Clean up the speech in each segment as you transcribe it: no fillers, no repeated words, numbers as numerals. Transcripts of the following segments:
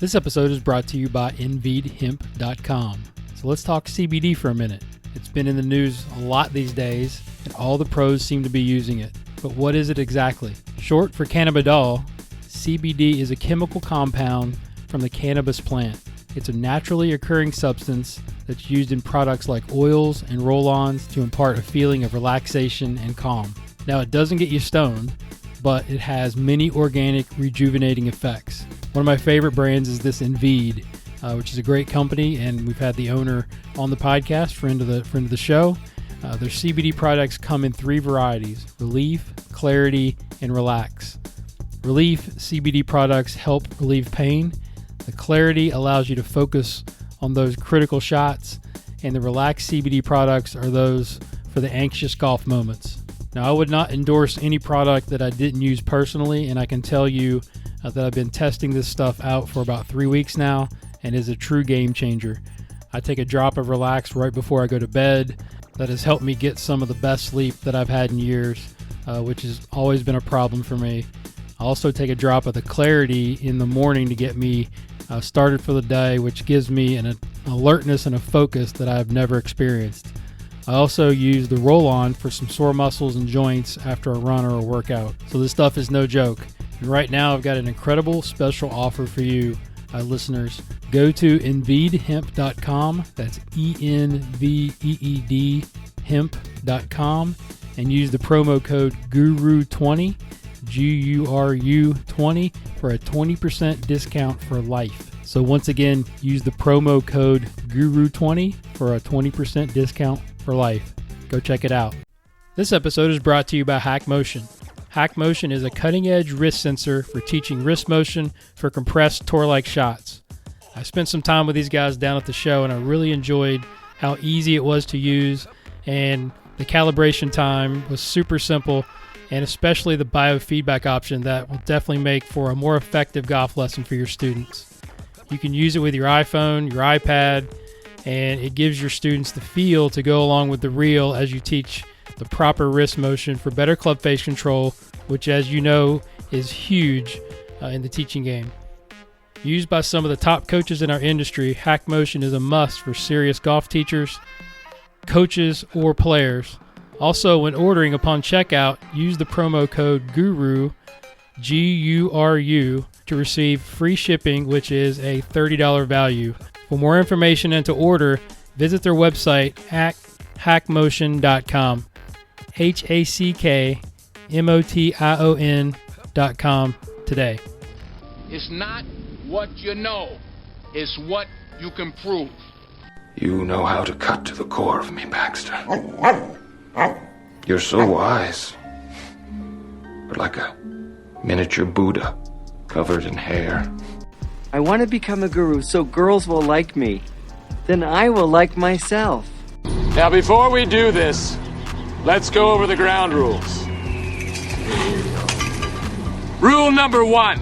This episode is brought to you by nvidhemp.com. So let's talk CBD for a minute. It's been in the news a lot these days, and all the pros seem to be using it. But what is it exactly? Short for cannabidiol, CBD is a chemical compound from the cannabis plant. It's a naturally occurring substance that's used in products like oils and roll-ons to impart a feeling of relaxation and calm. Now, it doesn't get you stoned, but it has many organic rejuvenating effects. One of my favorite brands is this Envid, which is a great company, and we've had the owner on the podcast, friend of the show. Their CBD products come in 3 varieties: Relief, Clarity, and Relax. Relief CBD products help relieve pain. The Clarity allows you to focus on those critical shots, and the Relax CBD products are those for the anxious golf moments. Now, I would not endorse any product that I didn't use personally, and I can tell you that I've been testing this stuff out for about 3 weeks now, and is a true game changer. I take a drop of Relax right before I go to bed. That has helped me get some of the best sleep that I've had in years, which has always been a problem for me. I also take a drop of the Clarity in the morning to get me started for the day, which gives me an alertness and a focus that I've never experienced. I also use the roll-on for some sore muscles and joints after a run or a workout. So this stuff is no joke. And right now I've got an incredible special offer for you, listeners. Go to nvidhemp.com, that's ENVEED hemp.com, and use the promo code GURU20, GURU20, for a 20% discount for life. So once again, use the promo code GURU20 for a 20% discount for life. Go check it out. This episode is brought to you by HackMotion. HackMotion is a cutting-edge wrist sensor for teaching wrist motion for compressed tour-like shots. I spent some time with these guys down at the show, and I really enjoyed how easy it was to use, and the calibration time was super simple, and especially the biofeedback option that will definitely make for a more effective golf lesson for your students. You can use it with your iPhone, your iPad, and it gives your students the feel to go along with the reel as you teach the proper wrist motion for better club face control, which, as you know, is huge in the teaching game. Used by some of the top coaches in our industry, HackMotion is a must for serious golf teachers, coaches, or players. Also, when ordering upon checkout, use the promo code GURU, GURU, to receive free shipping, which is a $30 value. For more information and to order, visit their website at hackmotion.com, HackMotion.com today. It's not what you know, it's what you can prove. You know how to cut to the core of me, Baxter. You're so wise. You're like a miniature Buddha covered in hair. I want to become a guru so girls will like me. Then I will like myself. Now, before we do this, let's go over the ground rules. Rule number 1,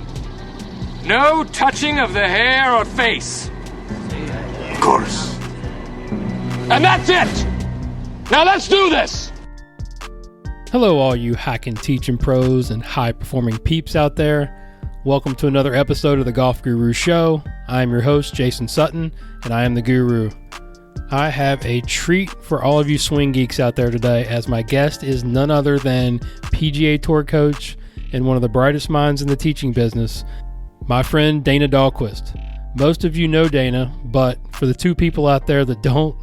no touching of the hair or face. Of course. And that's it! Now let's do this! Hello, all you hacking, teaching pros and high-performing peeps out there. Welcome to another episode of the Golf Guru Show. I am your host, Jason Sutton, and I am the Guru. I have a treat for all of you swing geeks out there today, as my guest is none other than PGA Tour coach and one of the brightest minds in the teaching business, my friend Dana Dahlquist. Most of you know Dana, but for the 2 people out there that don't,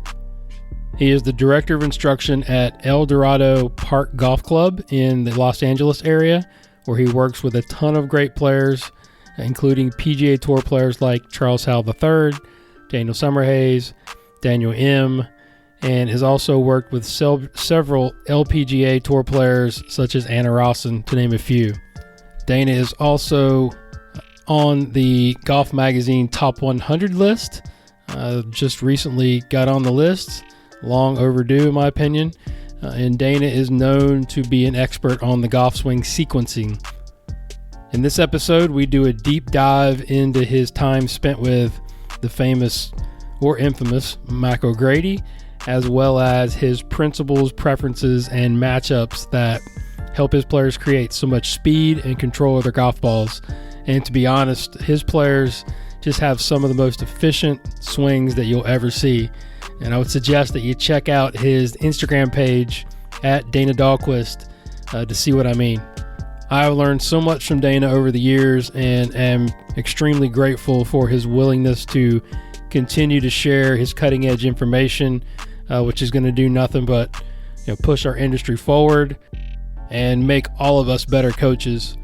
he is the director of instruction at El Dorado Park Golf Club in the Los Angeles area, where he works with a ton of great players, including PGA Tour players like Charles Howell III, Daniel Summerhays, Daniel M., and has also worked with several LPGA Tour players such as Anna Rawson, to name a few. Dana is also on the Golf Magazine Top 100 list. Just recently got on the list. Long overdue, in my opinion. And Dana is known to be an expert on the golf swing sequencing. In this episode, we do a deep dive into his time spent with the famous or infamous OGrady, as well as his principles, preferences, and matchups that help his players create so much speed and control of their golf balls. And to be honest, his players just have some of the most efficient swings that you'll ever see. And I would suggest that you check out his Instagram page at Dana Dahlquist to see what I mean. I've learned so much from Dana over the years and am extremely grateful for his willingness to continue to share his cutting edge information, which is going to do nothing but push our industry forward and make all of us better coaches.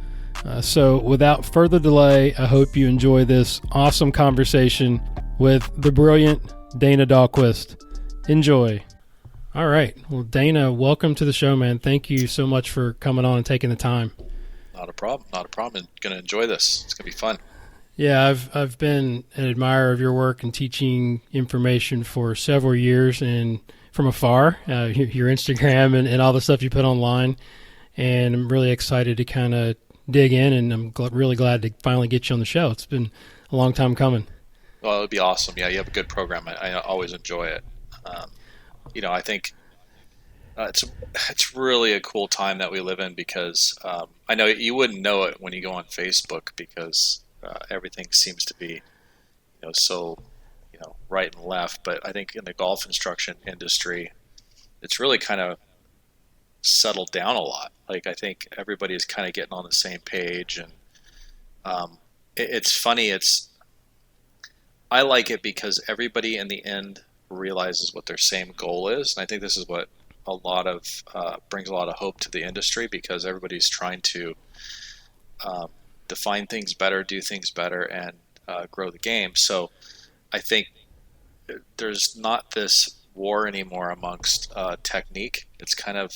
So without further delay, I hope you enjoy this awesome conversation with the brilliant Dana Dahlquist. Enjoy. All right. Well, Dana, welcome to the show, man. Thank you so much for coming on and taking the time. Not a problem. I'm going to enjoy this. It's going to be fun. Yeah, I've been an admirer of your work and teaching information for several years, and from afar, your Instagram and all the stuff you put online. And I'm really excited to kind of dig in, and I'm really glad to finally get you on the show. It's been a long time coming. Well, it would be awesome. Yeah, you have a good program. I always enjoy it. I think it's really a cool time that we live in because I know you wouldn't know it when you go on Facebook because everything seems to be, so, right and left. But I think in the golf instruction industry, it's really kind of settled down a lot. Like, I think everybody is kind of getting on the same page, and it's funny. I like it because everybody in the end realizes what their same goal is, and I think this is what brings a lot of hope to the industry because everybody's trying to define things better, do things better, and grow the game. So I think there's not this war anymore amongst technique. It's kind of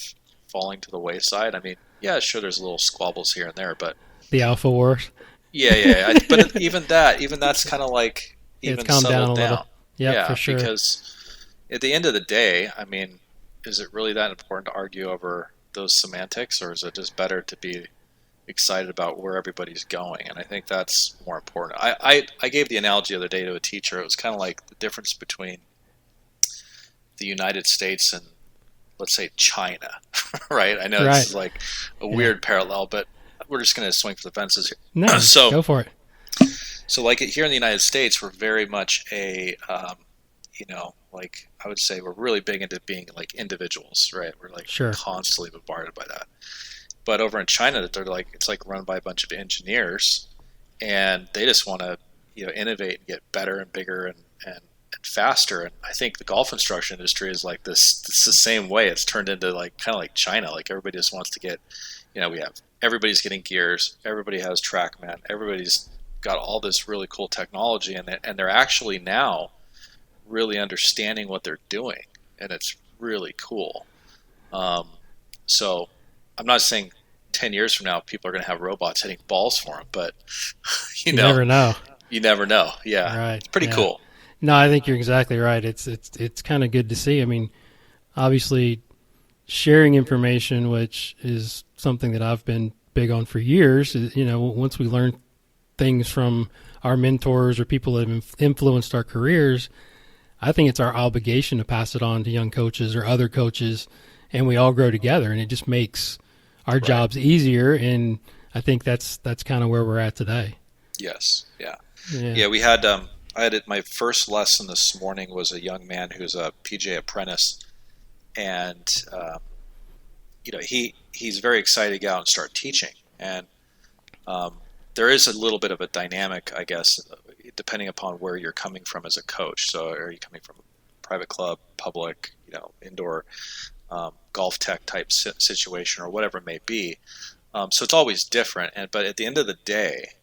falling to the wayside. I mean, yeah, sure, there's little squabbles here and there, but the alpha wars. Yeah. But even that's kind of like even it's calmed down a little. Yeah, for sure. Because at the end of the day, I mean, is it really that important to argue over those semantics, or is it just better to be excited about where everybody's going? And I think that's more important. I gave the analogy the other day to a teacher. It was kind of like the difference between the United States and, let's say, China, right? I know this is like a weird parallel, but we're just going to swing for the fences here. No, so go for it. So like here in the United States, we're very much like I would say we're really big into being like individuals, right? We're like constantly bombarded by that. But over in China, they're like, it's like run by a bunch of engineers, and they just want to, innovate and get better and bigger and faster. And I think the golf instruction industry is like this. It's the same way. It's turned into like kind of like China. Like everybody just wants to get, everybody's getting gears. Everybody has TrackMan. Everybody's got all this really cool technology, and they're actually now really understanding what they're doing, and it's really cool. So I'm not saying 10 years from now people are going to have robots hitting balls for them, but you never know. You never know. Yeah, right. It's pretty cool. No, I think you're exactly right. It's kind of good to see. I mean, obviously, sharing information, which is something that I've been big on for years. Once we learn things from our mentors or people that have influenced our careers, I think it's our obligation to pass it on to young coaches or other coaches, and we all grow together, and it just makes our jobs easier. And I think that's kind of where we're at today. Yes. Yeah. We had my first lesson this morning was a young man who's a PJ apprentice, and he's very excited to get out and start teaching. And there is a little bit of a dynamic, I guess, depending upon where you're coming from as a coach. So are you coming from a private club, public, indoor, golf tech type situation, or whatever it may be? So it's always different. But at the end of the day,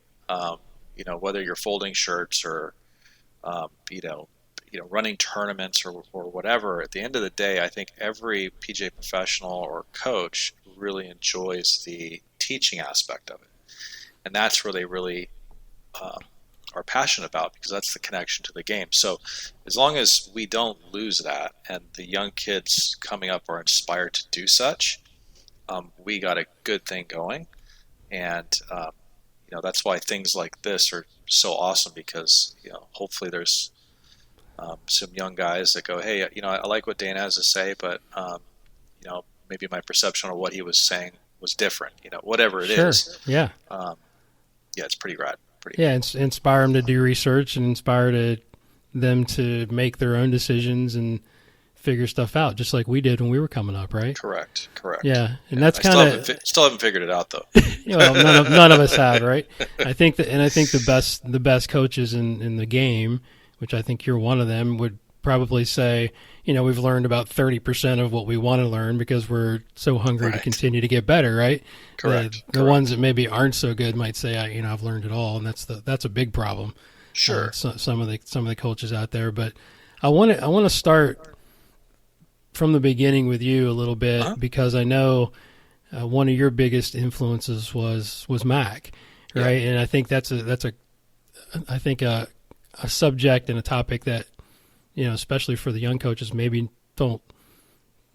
whether you're folding shirts or running tournaments or whatever, at the end of the day, I think every PJ professional or coach really enjoys the teaching aspect of it. And that's where they really are passionate about, because that's the connection to the game. So as long as we don't lose that, and the young kids coming up are inspired to do such, we got a good thing going. And that's why things like this are so awesome, because hopefully there's some young guys that go, hey, I like what Dana has to say, but maybe my perception of what he was saying was different. Whatever it is. Yeah. Yeah, it's pretty rad. pretty Yeah, cool. inspire them to do research and them to make their own decisions and figure stuff out, just like we did when we were coming up, right? Correct. Yeah, and Yeah, that's I kind of still haven't figured it out though. well, none of us have, right? I think the best coaches in the game, which I think you're one of them, would probably say, we've learned about 30% of what we want to learn because we're so hungry to Right. continue to get better, right? Correct. The ones that maybe aren't so good might say, I've learned it all, and that's a big problem. Sure. Some of the coaches out there, but I want to start from the beginning with you a little bit because I know one of your biggest influences was Mac, right? Yeah. And I think that's a subject and a topic that especially for the young coaches maybe don't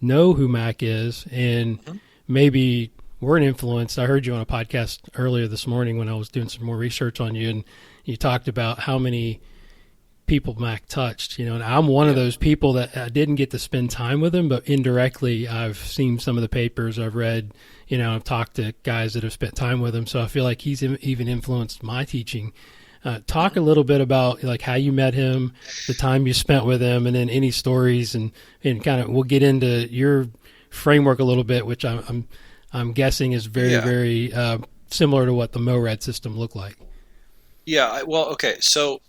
know who Mac is, and maybe weren't influenced. I heard you on a podcast earlier this morning when I was doing some more research on you, and you talked about how many people Mac touched, and I'm one of those people that I didn't get to spend time with him, but indirectly I've seen some of the papers I've read, I've talked to guys that have spent time with him. So I feel like he's even influenced my teaching. Talk a little bit about like how you met him, the time you spent with him, and then any stories and kind of, we'll get into your framework a little bit, which I'm guessing is very similar to what the MORAD system looked like. Yeah. Well, okay. So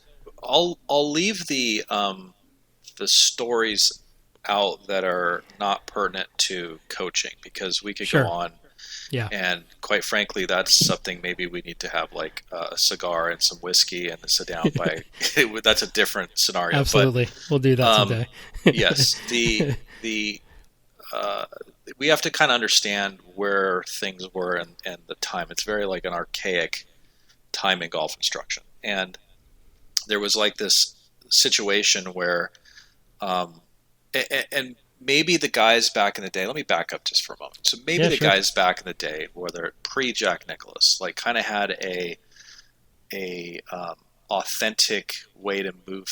I'll leave the stories out that are not pertinent to coaching because we could go on. Yeah. And quite frankly, that's something maybe we need to have like a cigar and some whiskey and sit down by. That's a different scenario. Absolutely. But, we'll do that someday. Yes. We have to kind of understand where things were and the time. It's very like an archaic time in golf instruction. And there was like this situation where, and maybe the guys back in the day, let me back up just for a moment. So maybe guys back in the day, whether pre-Jack Nicklaus, like kind of had a authentic way to move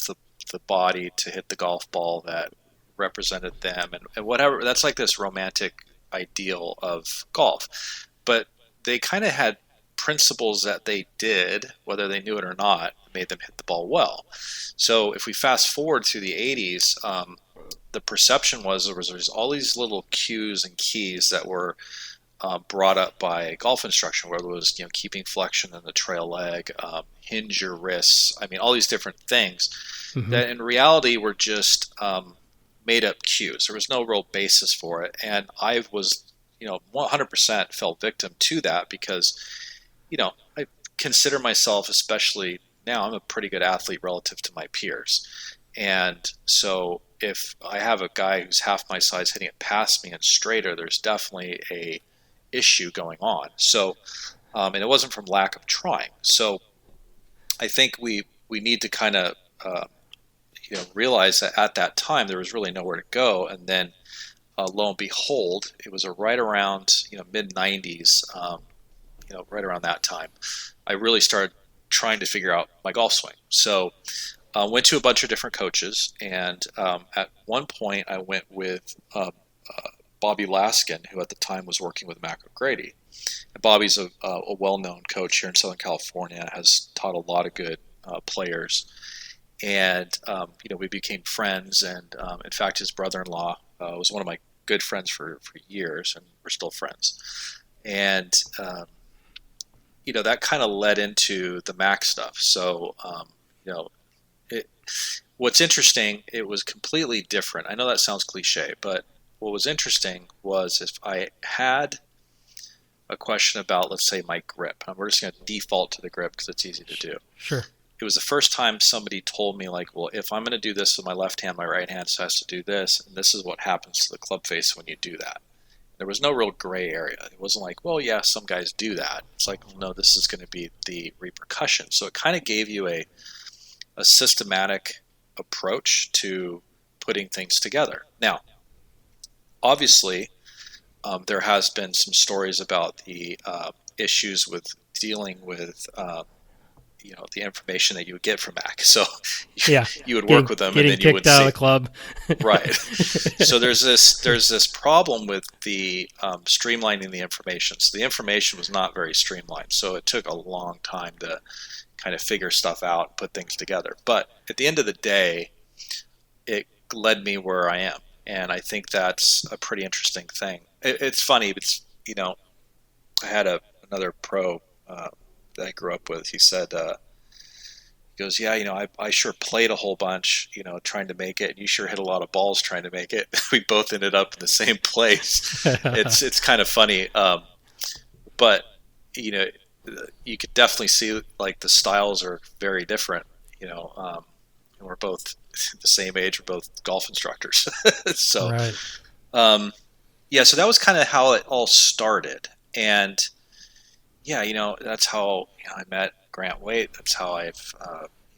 the body to hit the golf ball that represented them and whatever. That's like this romantic ideal of golf. But they kind of had principles that they did, whether they knew it or not, made them hit the ball well. So if we fast forward to the 80s, the perception was there was all these little cues and keys that were brought up by golf instruction, whether it was keeping flexion in the trail leg, hinge your wrists. I mean, all these different things that in reality were just made up cues. There was no real basis for it, and I was 100% fell victim to that because I consider myself, especially now, I'm a pretty good athlete relative to my peers. And so if I have a guy who's half my size hitting it past me and straighter, there's definitely a issue going on. So, and it wasn't from lack of trying. So I think we need to kind of, realize that at that time there was really nowhere to go. And then lo and behold, it was right around, mid 90s, right around that time, I really started trying to figure out my golf swing. So went to a bunch of different coaches, and at one point I went with Bobby Laskin, who at the time was working with Mac OGrady. And Bobby's a well-known coach here in Southern California, has taught a lot of good players. And, we became friends, and in fact, his brother-in-law was one of my good friends for years, and we're still friends. And that kind of led into the Mac stuff. So, what's interesting, it was completely different. I know that sounds cliche, but what was interesting was if I had a question about, let's say, my grip, and we're just going to default to the grip because it's easy to do. Sure. It was the first time somebody told me, like, well, if I'm going to do this with my left hand, my right hand has to do this, and this is what happens to the club face when you do that. There was no real gray area. It wasn't like, well, yeah, some guys do that. It's like, well, no, this is going to be the repercussion. So it kind of gave you a systematic approach to putting things together. Now, obviously, there has been some stories about the issues with dealing with the information that you would get from Mac. So Yeah, you would work with them, and then you would kicked out see of the club. right. So there's this problem with the streamlining the information. So the information was not very streamlined. So it took a long time to kind of figure stuff out, put things together. But at the end of the day, it led me where I am, and I think that's a pretty interesting thing. It's funny, but I had another pro that I grew up with. He said, he goes, yeah, I sure played a whole bunch, trying to make it, and you sure hit a lot of balls trying to make it. We both ended up in the same place. It's kind of funny, but you could definitely see like the styles are very different. And we're both the same age. We're both golf instructors, so Right. So that was kind of how it all started. And that's how I met Grant Waite. That's how I've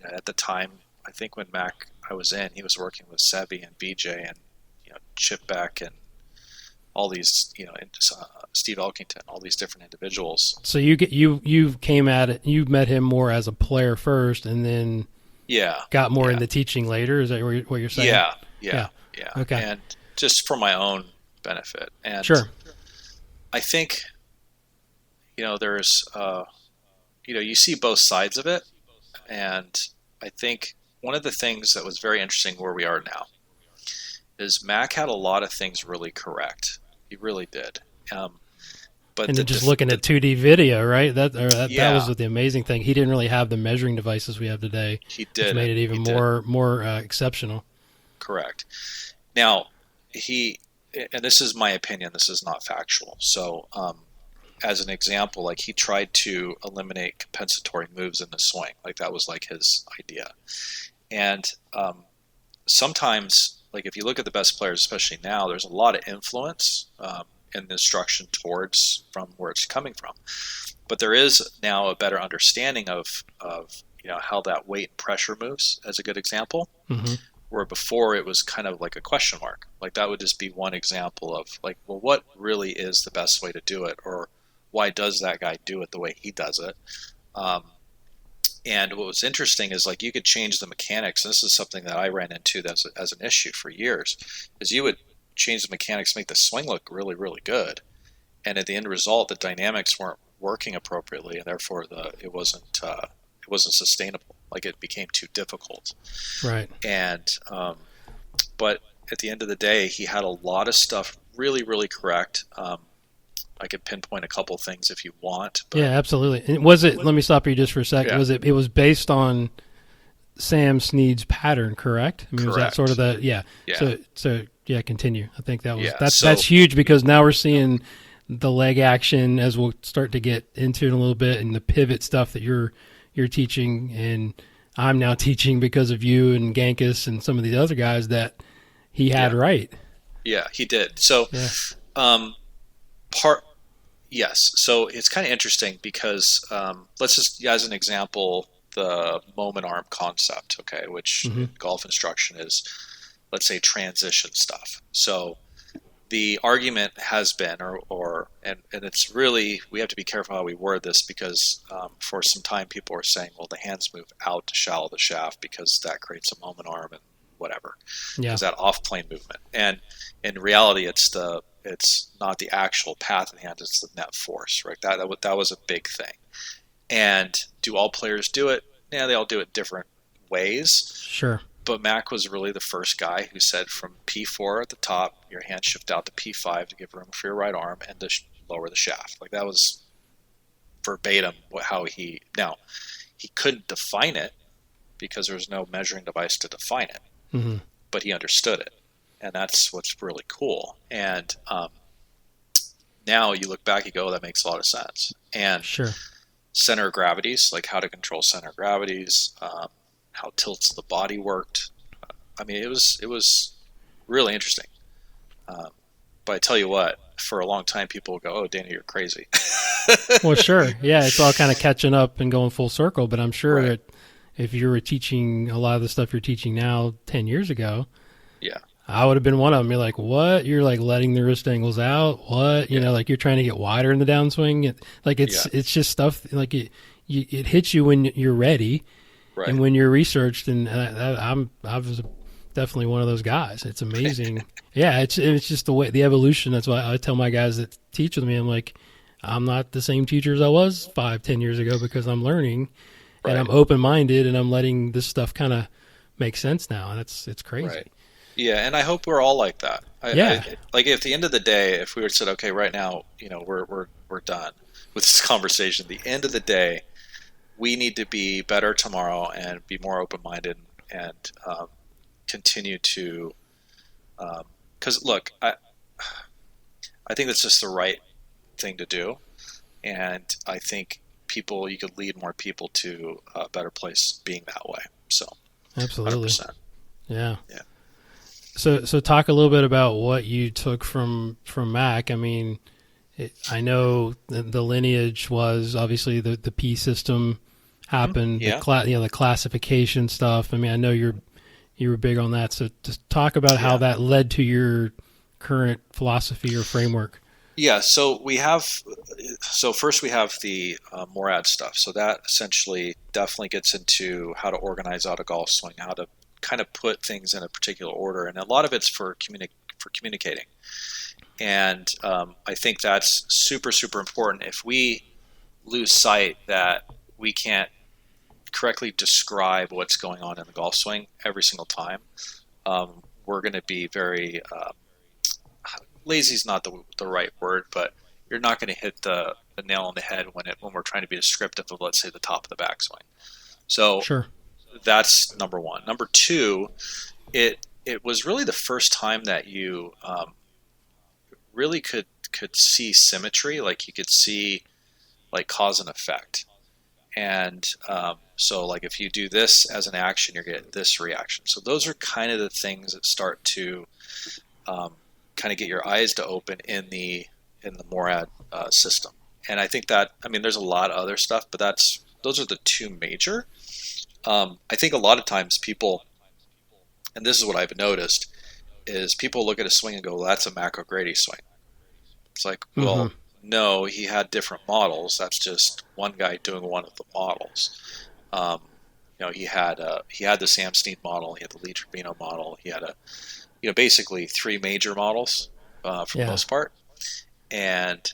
at the time, I think when Mac I was in, he was working with Sebi and BJ and Chip Beck and all these Steve Elkington, all these different individuals. So you came at it. You met him more as a player first, and then got more into teaching later. Is that what you're saying? Yeah. Okay. And just for my own benefit. And sure. I think there's you see both sides of it, and I think one of the things that was very interesting where we are now is Mac had a lot of things really correct. He really did. But and then just looking at 2D video, right? That was the amazing thing. He didn't really have the measuring devices we have today. He did. Which made it even more exceptional. Correct. Now, and this is my opinion, this is not factual. So, as an example, like he tried to eliminate compensatory moves in the swing. Like that was like his idea. And sometimes, like if you look at the best players, especially now, there's a lot of influence in the instruction from where it's coming from. But there is now a better understanding of how that weight and pressure moves, as a good example. Mm-hmm. Where before it was kind of like a question mark. Like that would just be one example of like, well, what really is the best way to do it? Or why does that guy do it the way he does it? And what was interesting is like you could change the mechanics. This is something that I ran into as an issue for years, is you would change the mechanics, make the swing look really, really good. And at the end result, the dynamics weren't working appropriately, and therefore it wasn't sustainable. Like it became too difficult. Right. And but at the end of the day, he had a lot of stuff really, really correct. I could pinpoint a couple things if you want. But, yeah, absolutely. And let me stop you just for a second. Yeah. It was based on Sam Snead's pattern, correct? I mean, correct. Was that sort of Yeah. So continue. I think that's huge, because now we're seeing the leg action, as we'll start to get into in a little bit, and the pivot stuff that you're teaching, and I'm now teaching because of you and Gankus and some of these other guys that he had right. Yeah, he did. So, yes. So it's kind of interesting because let's just, as an example, the moment arm concept, okay, which in golf instruction is, let's say, transition stuff. So the argument has been, and it's really, we have to be careful how we word this, because for some time people are saying, well, the hands move out to shallow the shaft because that creates a moment arm and whatever. Yeah. Is that off plane movement? And in reality, it's not the actual path of the hand, it's the net force, right? That was a big thing. And do all players do it? Yeah, they all do it different ways. Sure. But Mac was really the first guy who said from P4 at the top, your hand shift out to P5 to give room for your right arm and to lower the shaft. Like that was verbatim how he couldn't define it because there was no measuring device to define it, but he understood it. And that's what's really cool. And now you look back, you go, oh, that makes a lot of sense. And sure. Center of gravities, like how to control center of gravities, how tilts of the body worked. I mean, it was really interesting. But I tell you what, for a long time, people will go, "Oh, Danny, you're crazy." Well, sure, yeah, it's all kind of catching up and going full circle. But I'm sure that if you were teaching a lot of the stuff you're teaching now 10 years ago, I would have been one of them. You're like, what? You're like letting the wrist angles out. What? You know, like you're trying to get wider in the downswing. Like it's just stuff like you it hits you when you're ready, Right. and when you're researched. And I was definitely one of those guys. It's amazing. Yeah, it's just the evolution. That's why I tell my guys that teach with me, I'm like, I'm not the same teacher as I was 5-10 years ago, because I'm learning, and I'm open-minded, and I'm letting this stuff kind of make sense now, and it's crazy. Right. Yeah, and I hope we're all like that. Like at the end of the day, if we were said, okay, right now, we're done with this conversation. At the end of the day, we need to be better tomorrow and be more open-minded and continue to. Because look, I think that's just the right thing to do, and I think you could lead more people to a better place being that way. So, absolutely, 100%. Yeah. Yeah. So talk a little bit about what you took from Mac. I mean, I know the lineage was obviously the P system happened, the classification stuff. I mean, I know you were big on that. So just talk about how that led to your current philosophy or framework. Yeah. So first we have the Morad stuff. So that essentially definitely gets into how to organize out a golf swing, how to kind of put things in a particular order, and a lot of it's for communicating. And I think that's super, super important. If we lose sight that we can't correctly describe what's going on in the golf swing every single time, we're going to be very lazy is not the right word, but you're not going to hit the nail on the head when we're trying to be descriptive of, let's say, the top of the backswing. So sure. That's number one. Number two, it was really the first time that you really could see symmetry, like you could see like cause and effect. And so like if you do this as an action, you're getting this reaction. So those are kind of the things that start to kind of get your eyes to open in the Morad system. And I think there's a lot of other stuff, but those are the two major. I think a lot of times people, and this is what I've noticed, is people look at a swing and go, well, that's a Mac OGrady swing. It's like, well, no, he had different models. That's just one guy doing one of the models. He had the Sam Snead model, he had the Lee Trevino model, he had basically three major models for the most part. And,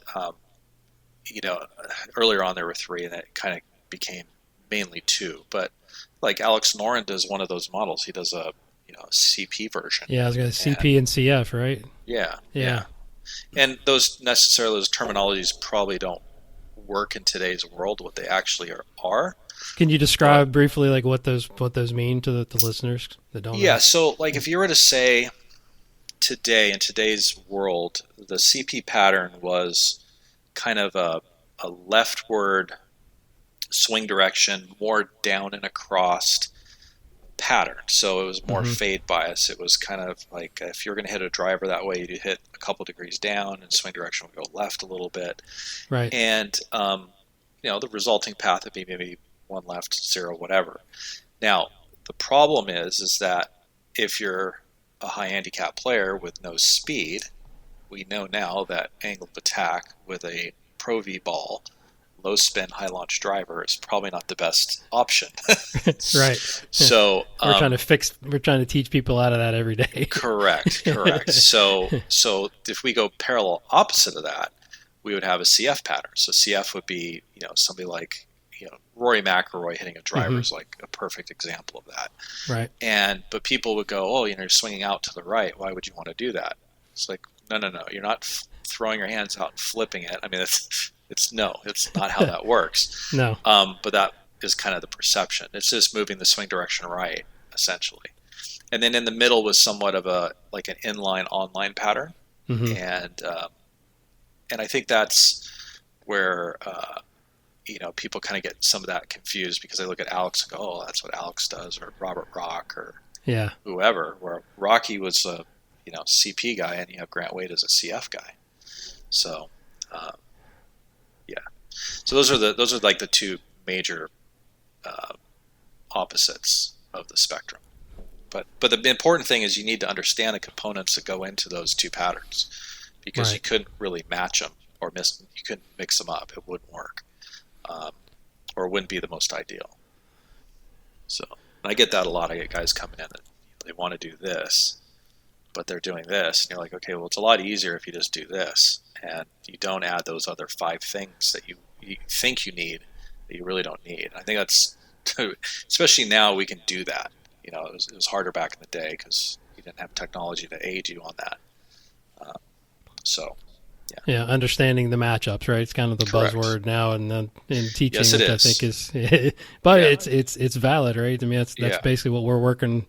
earlier on there were three, and it kind of became mainly two. But like Alex Noren does one of those models. He does a CP version. Yeah, I was going to CP and CF, right? Yeah. And those terminologies probably don't work in today's world. What they actually are. Can you describe briefly like what those mean to the listeners that don't know? Yeah. So like if you were to say today, in today's world, the CP pattern was kind of a leftward swing direction, more down and across pattern. So it was more fade bias. It was kind of like if you're going to hit a driver that way, you'd hit a couple degrees down, and swing direction would go left a little bit. Right. And the resulting path would be maybe one left, zero, whatever. Now the problem is that if you're a high handicap player with no speed, we know now that angle of attack with a Pro V ball, low spin, high launch driver is probably not the best option. Right. So we're trying to teach people out of that every day. Correct. So if we go parallel opposite of that, we would have a CF pattern. So CF would be, somebody like, Rory McIlroy hitting a driver is like a perfect example of that. Right. But people would go, oh, you're swinging out to the right. Why would you want to do that? It's like, no. You're not throwing your hands out and flipping it. I mean, it's not how that works. No. But that is kind of the perception. It's just moving the swing direction right, essentially. And then in the middle was somewhat of an inline online pattern. And I think that's where people kind of get some of that confused because they look at Alex and go, oh, that's what Alex does, or Robert Rock, or whoever. Where Rocky was a CP guy, and you have Grant Wade as a CF guy. So so those are like the two major opposites of the spectrum. But the important thing is you need to understand the components that go into those two patterns, because you couldn't really match them you couldn't mix them up. It wouldn't work. or it wouldn't be the most ideal. So I get that a lot. I get guys coming in that they want to do this, but they're doing this, and you're like, okay, well, it's a lot easier if you just do this, and you don't add those other 5 things that you think you need that you really don't need. I think that's, especially now, we can do that. You know, it was harder back in the day because you didn't have technology to aid you on that. Yeah, understanding the matchups, right? It's kind of the Correct. buzzword now, and then in teaching, Yes, it which is. I think is, but Yeah. it's valid, right? I mean, that's Yeah. basically what we're working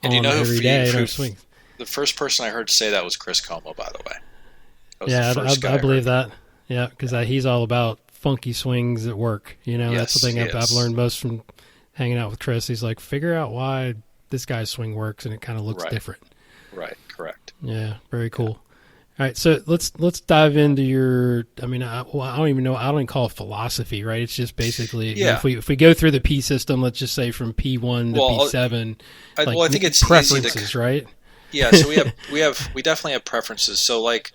And on you know who every day in our swings. the first person I heard say that was Chris Como, by the way. That was Yeah, the first guy I believe heard. that. Yeah, because he's all about funky swings at work. You know, that's the Yes, thing I've yes. learned most from hanging out with Chris. He's like, figure out why this guy's swing works, and it kind of looks Right. different. Right, correct. Yeah, very cool. All right, so let's dive into your. I mean, I don't even know. I don't even call it philosophy, right? It's just basically Yeah. if we go through the P system, let's just say from P1 to Well, P7. I think it's easy preferences, to, right? yeah. So we definitely have preferences. So like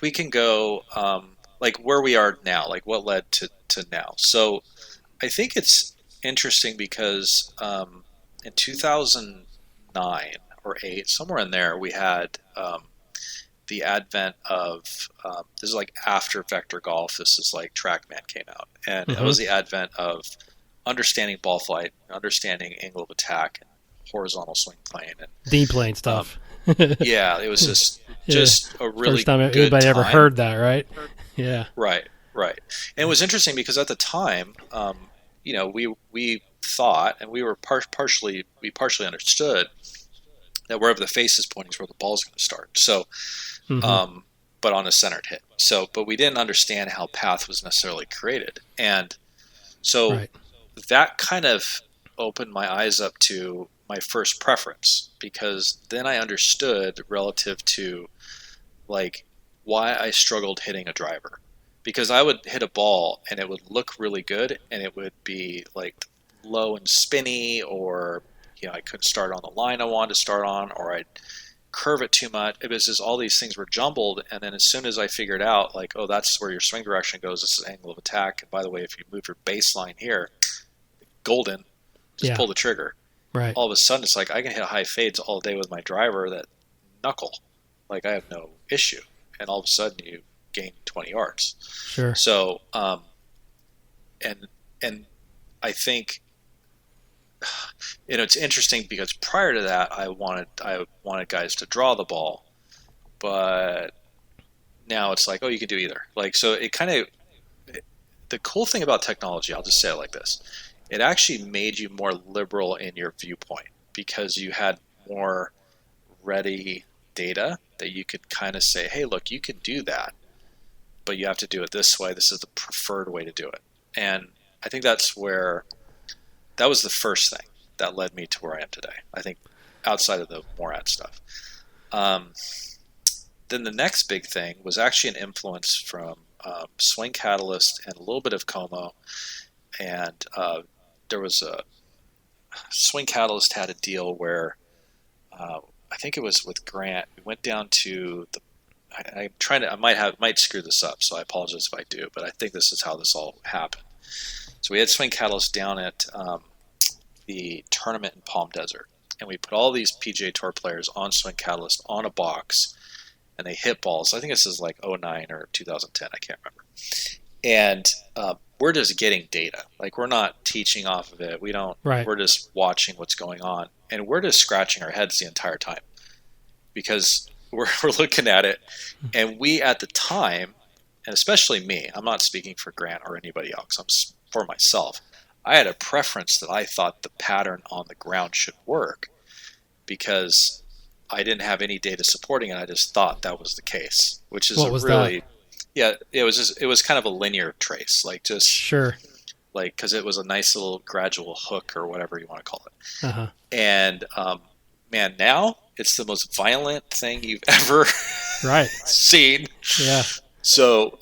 we can go like where we are now, like what led to now. So I think it's interesting because in 2009 or 8, somewhere in there, we had the advent of this is like after vector golf. This is like TrackMan came out, and it was the advent of understanding ball flight, understanding angle of attack, and horizontal swing plane, and D plane stuff. yeah, it was just a really First time good anybody ever time. heard that, right? Yeah. Right. And it was interesting because at the time, you know, we thought, and we were partially understood that wherever the face is pointing is where the ball's going to start. So, but on a centered hit. So, but we didn't understand how path was necessarily created, and so that kind of opened my eyes up to my first preference, because then I understood relative to like why I struggled hitting a driver, because I would hit a ball and it would look really good and it would be like low and spinny, or you know, I couldn't start on the line I wanted to start on, or I'd curve it too much. It was just all these things were jumbled, and then as soon as I figured out like, oh, that's where your swing direction goes, this is angle of attack, and by the way, if you move your baseline here, golden, just pull the trigger. Right. All of a sudden it's like I can hit high fades all day with my driver that knuckle, like I have no issue, and all of a sudden you gain 20 yards. Sure. So and I think, you know, it's interesting because prior to that I wanted guys to draw the ball, but now it's like, oh, you can do either. Like, so it kind of, the cool thing about technology, I'll just say it like this, it actually made you more liberal in your viewpoint, because you had more ready data that you could kind of say, hey, look, you can do that, but you have to do it this way. This is the preferred way to do it. And I think that was the first thing that led me to where I am today, I think, outside of the Morad stuff. Then the next big thing was actually an influence from Swing Catalyst and a little bit of Como. And there was a Swing Catalyst had a deal where I think it was with Grant. We went down to the. I might screw this up, so I apologize if I do. But I think this is how this all happened. So we had Swing Catalyst down at the tournament in Palm Desert, and we put all these PGA Tour players on Swing Catalyst on a box, and they hit balls. I think this is like 2009 or 2010. I can't remember. And we're just getting data. Like, we're not teaching off of it. We don't. Right. We're just watching what's going on, and we're just scratching our heads the entire time, because we're looking at it, and we at the time, and especially me, I'm not speaking for Grant or anybody else. I'm for myself. I had a preference that I thought the pattern on the ground should work, because I didn't have any data supporting it. I just thought that was the case, which is What was that? Yeah, it was kind of a linear trace, like just Sure. like, because it was a nice little gradual hook or whatever you want to call it. Uh-huh. And man, now it's the most violent thing you've ever Right. seen. Yeah. So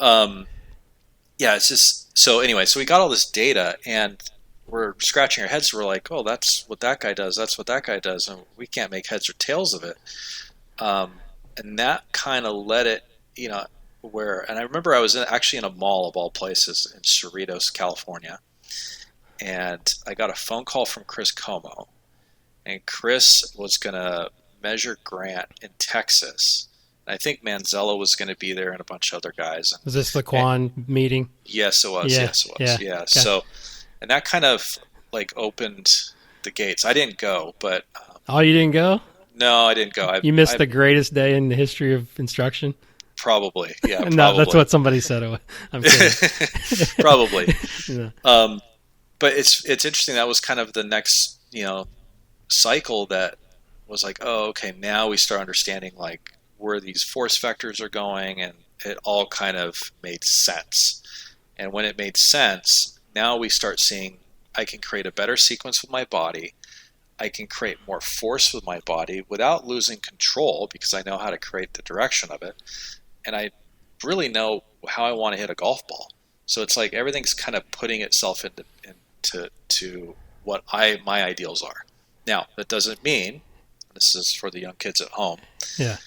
yeah, it's just, so anyway, so we got all this data, and we're scratching our heads. We're like, oh, that's what that guy does. That's what that guy does. And we can't make heads or tails of it. And that kind of let it, and I remember I was actually in a mall of all places in Cerritos, California. and I got a phone call from Chris Como, and Chris was going to measure Grant in Texas. And I think Manzella was going to be there and a bunch of other guys. Was this the Quan meeting? Yes, it was. Yeah, Yes, it was. Yeah. Okay. So, and that kind of like opened the gates. I didn't go, but Oh, you didn't go? no, I didn't go. You missed the greatest day in the history of instruction? Probably. Yeah, probably. No, that's what somebody said. I'm kidding. Probably. Yeah. But it's interesting. That was kind of the next, cycle that was like, oh, okay, now we start understanding like where these force vectors are going, and it all kind of made sense. And when it made sense, now we start seeing I can create a better sequence with my body. I can create more force with my body without losing control because I know how to create the direction of it. And I really know how I want to hit a golf ball. So it's like everything's kind of putting itself into what my ideals are. Now, that doesn't mean, this is for the young kids at home, Yeah.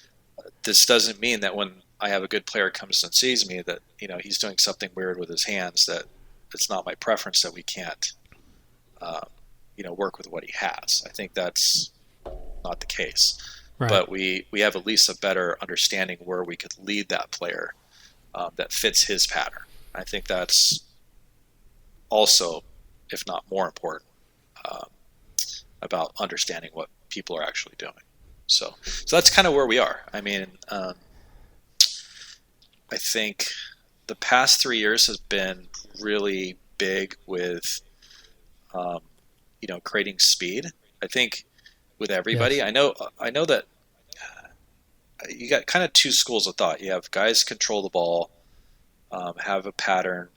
this doesn't mean that when I have a good player comes and sees me that, he's doing something weird with his hands, that it's not my preference that we can't, work with what he has. I think that's not the case. Right. But we have at least a better understanding where we could lead that player that fits his pattern. I think that's also, if not more important, about understanding what people are actually doing. So that's kind of where we are. I mean, I think the past 3 years has been really big with, creating speed. I think with everybody, yes. I know that you got kind of two schools of thought. You have guys control the ball, have a pattern,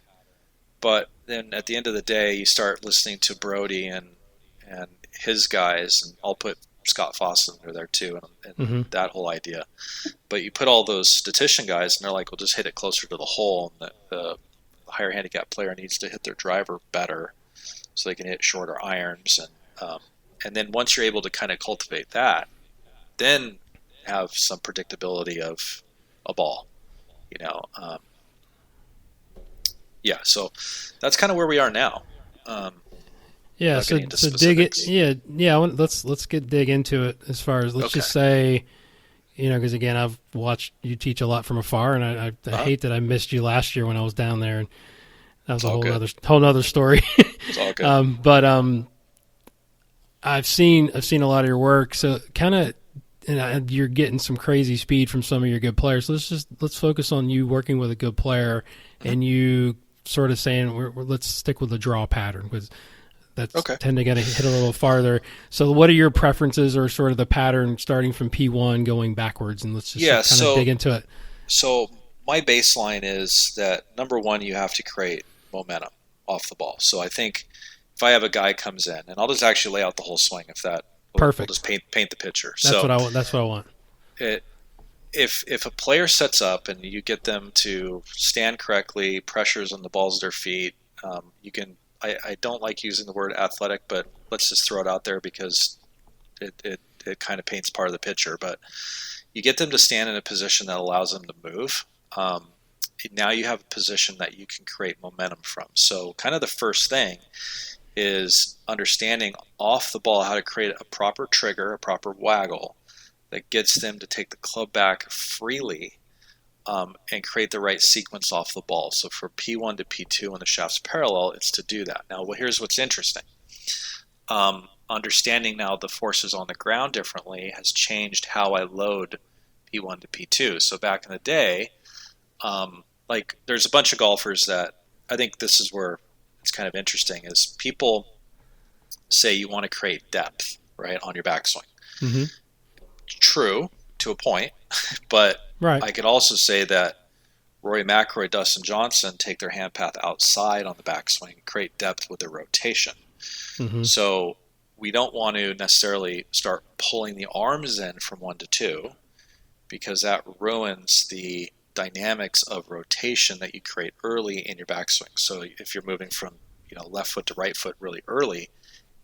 but then at the end of the day, you start listening to Brody and his guys, and I'll put Scott Foster there too, and that whole idea. But you put all those statistician guys, and they're like, "Well, just hit it closer to the hole." And the higher handicap player needs to hit their driver better, so they can hit shorter irons. And then once you're able to kind of cultivate that, then have some predictability of a ball. So that's kind of where we are now. Yeah, so dig it. Yeah. Let's dig into it as far as let's just say, because again, I've watched you teach a lot from afar, and I hate that I missed you last year when I was down there, and that was a whole other story. It's all good. But I've seen a lot of your work, so kind of, and you're getting some crazy speed from some of your good players. Let's focus on you working with a good player, and you sort of saying let's stick with the draw pattern because that's tend to get hit a little farther. So what are your preferences or sort of the pattern starting from P1 going backwards? And let's just kind of dig into it. So my baseline is that, number one, you have to create momentum off the ball. So I think if I have a guy comes in, and I'll just actually lay out the whole swing if that perfect. We'll just paint the picture. That's what I want. That's what I want. If a player sets up and you get them to stand correctly, pressures on the balls of their feet, you can. I don't like using the word athletic, but let's just throw it out there because it kind of paints part of the picture. But you get them to stand in a position that allows them to move. Now you have a position that you can create momentum from. So kind of the first thing is understanding off the ball how to create a proper trigger, a proper waggle that gets them to take the club back freely and create the right sequence off the ball. So for P1 to P2 when the shaft's parallel, it's to do that. Now, here's what's interesting. Understanding now the forces on the ground differently has changed how I load P1 to P2. So back in the day, there's a bunch of golfers that I think this is where it's kind of interesting is people say you want to create depth, right, on your backswing. Mm-hmm. True to a point, but I could also say that Rory McIlroy, Dustin Johnson take their hand path outside on the backswing, create depth with their rotation. Mm-hmm. So we don't want to necessarily start pulling the arms in from 1 to 2 because that ruins the dynamics of rotation that you create early in your backswing. So if you're moving from left foot to right foot really early,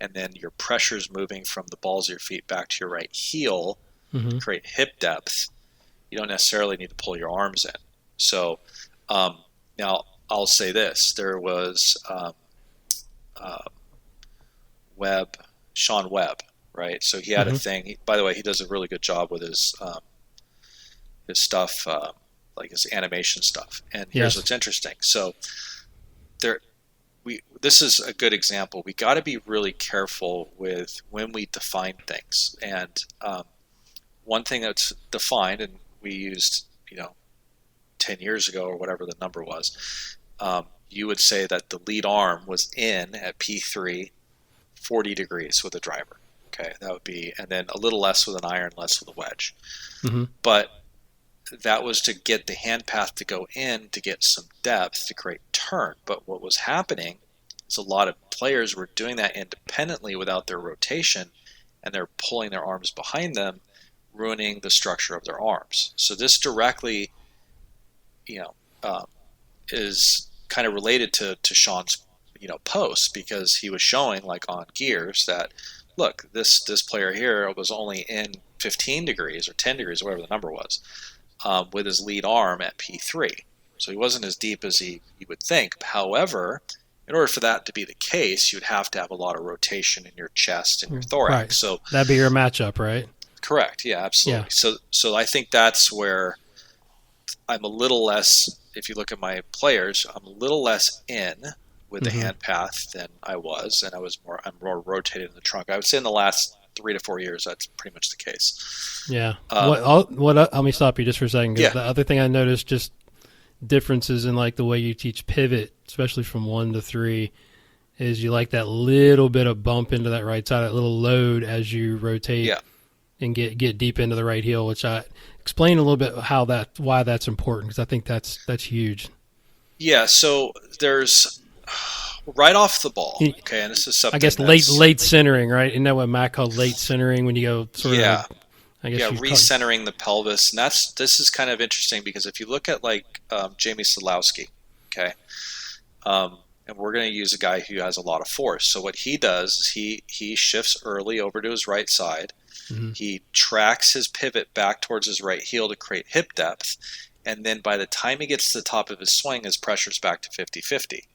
and then your pressure's moving from the balls of your feet back to your right heel, create hip depth, you don't necessarily need to pull your arms in. So now I'll say this. There was Sean Webb, right? So he had a thing. By the way, he does a really good job with his stuff, like his animation stuff. And here's what's interesting. So this is a good example. We got to be really careful with when we define things. And one thing that's defined, and we used, 10 years ago or whatever the number was, you would say that the lead arm was in at P3, 40 degrees with a driver. Okay, that would be, and then a little less with an iron, less with a wedge. But that was to get the hand path to go in to get some depth to create turn. But what was happening is a lot of players were doing that independently without their rotation, and they're pulling their arms behind them, ruining the structure of their arms. So this directly, is kind of related to Sean's, post, because he was showing, like on gears, that look, this player here was only in 15 degrees or 10 degrees, whatever the number was, with his lead arm at P3. So he wasn't as deep as you would think. However, in order for that to be the case, you would have to have a lot of rotation in your chest and your thorax. Right. So that'd be your matchup, right? Correct. Yeah, absolutely. Yeah. So I think that's where I'm a little less, if you look at my players, I'm a little less in with the hand path than I was, and I'm more rotated in the trunk. I would say in the last 3 to 4 years, that's pretty much the case. Yeah. Let me stop you just for a second. The other thing I noticed, just differences in like the way you teach pivot, especially from 1 to 3, is you like that little bit of bump into that right side, that little load as you rotate and get deep into the right heel, which I explain a little bit why that's important, because I think that's huge. Yeah. So there's right off the ball. Okay. And this is something, I guess, late centering, right? Isn't that what Matt called late centering, when you go sort of, recentering the pelvis. And this is kind of interesting, because if you look at like Jamie Sadlowski, okay, and we're going to use a guy who has a lot of force. So what he does is he shifts early over to his right side. He tracks his pivot back towards his right heel to create hip depth. And then by the time he gets to the top of his swing, his pressure's back to 50-50.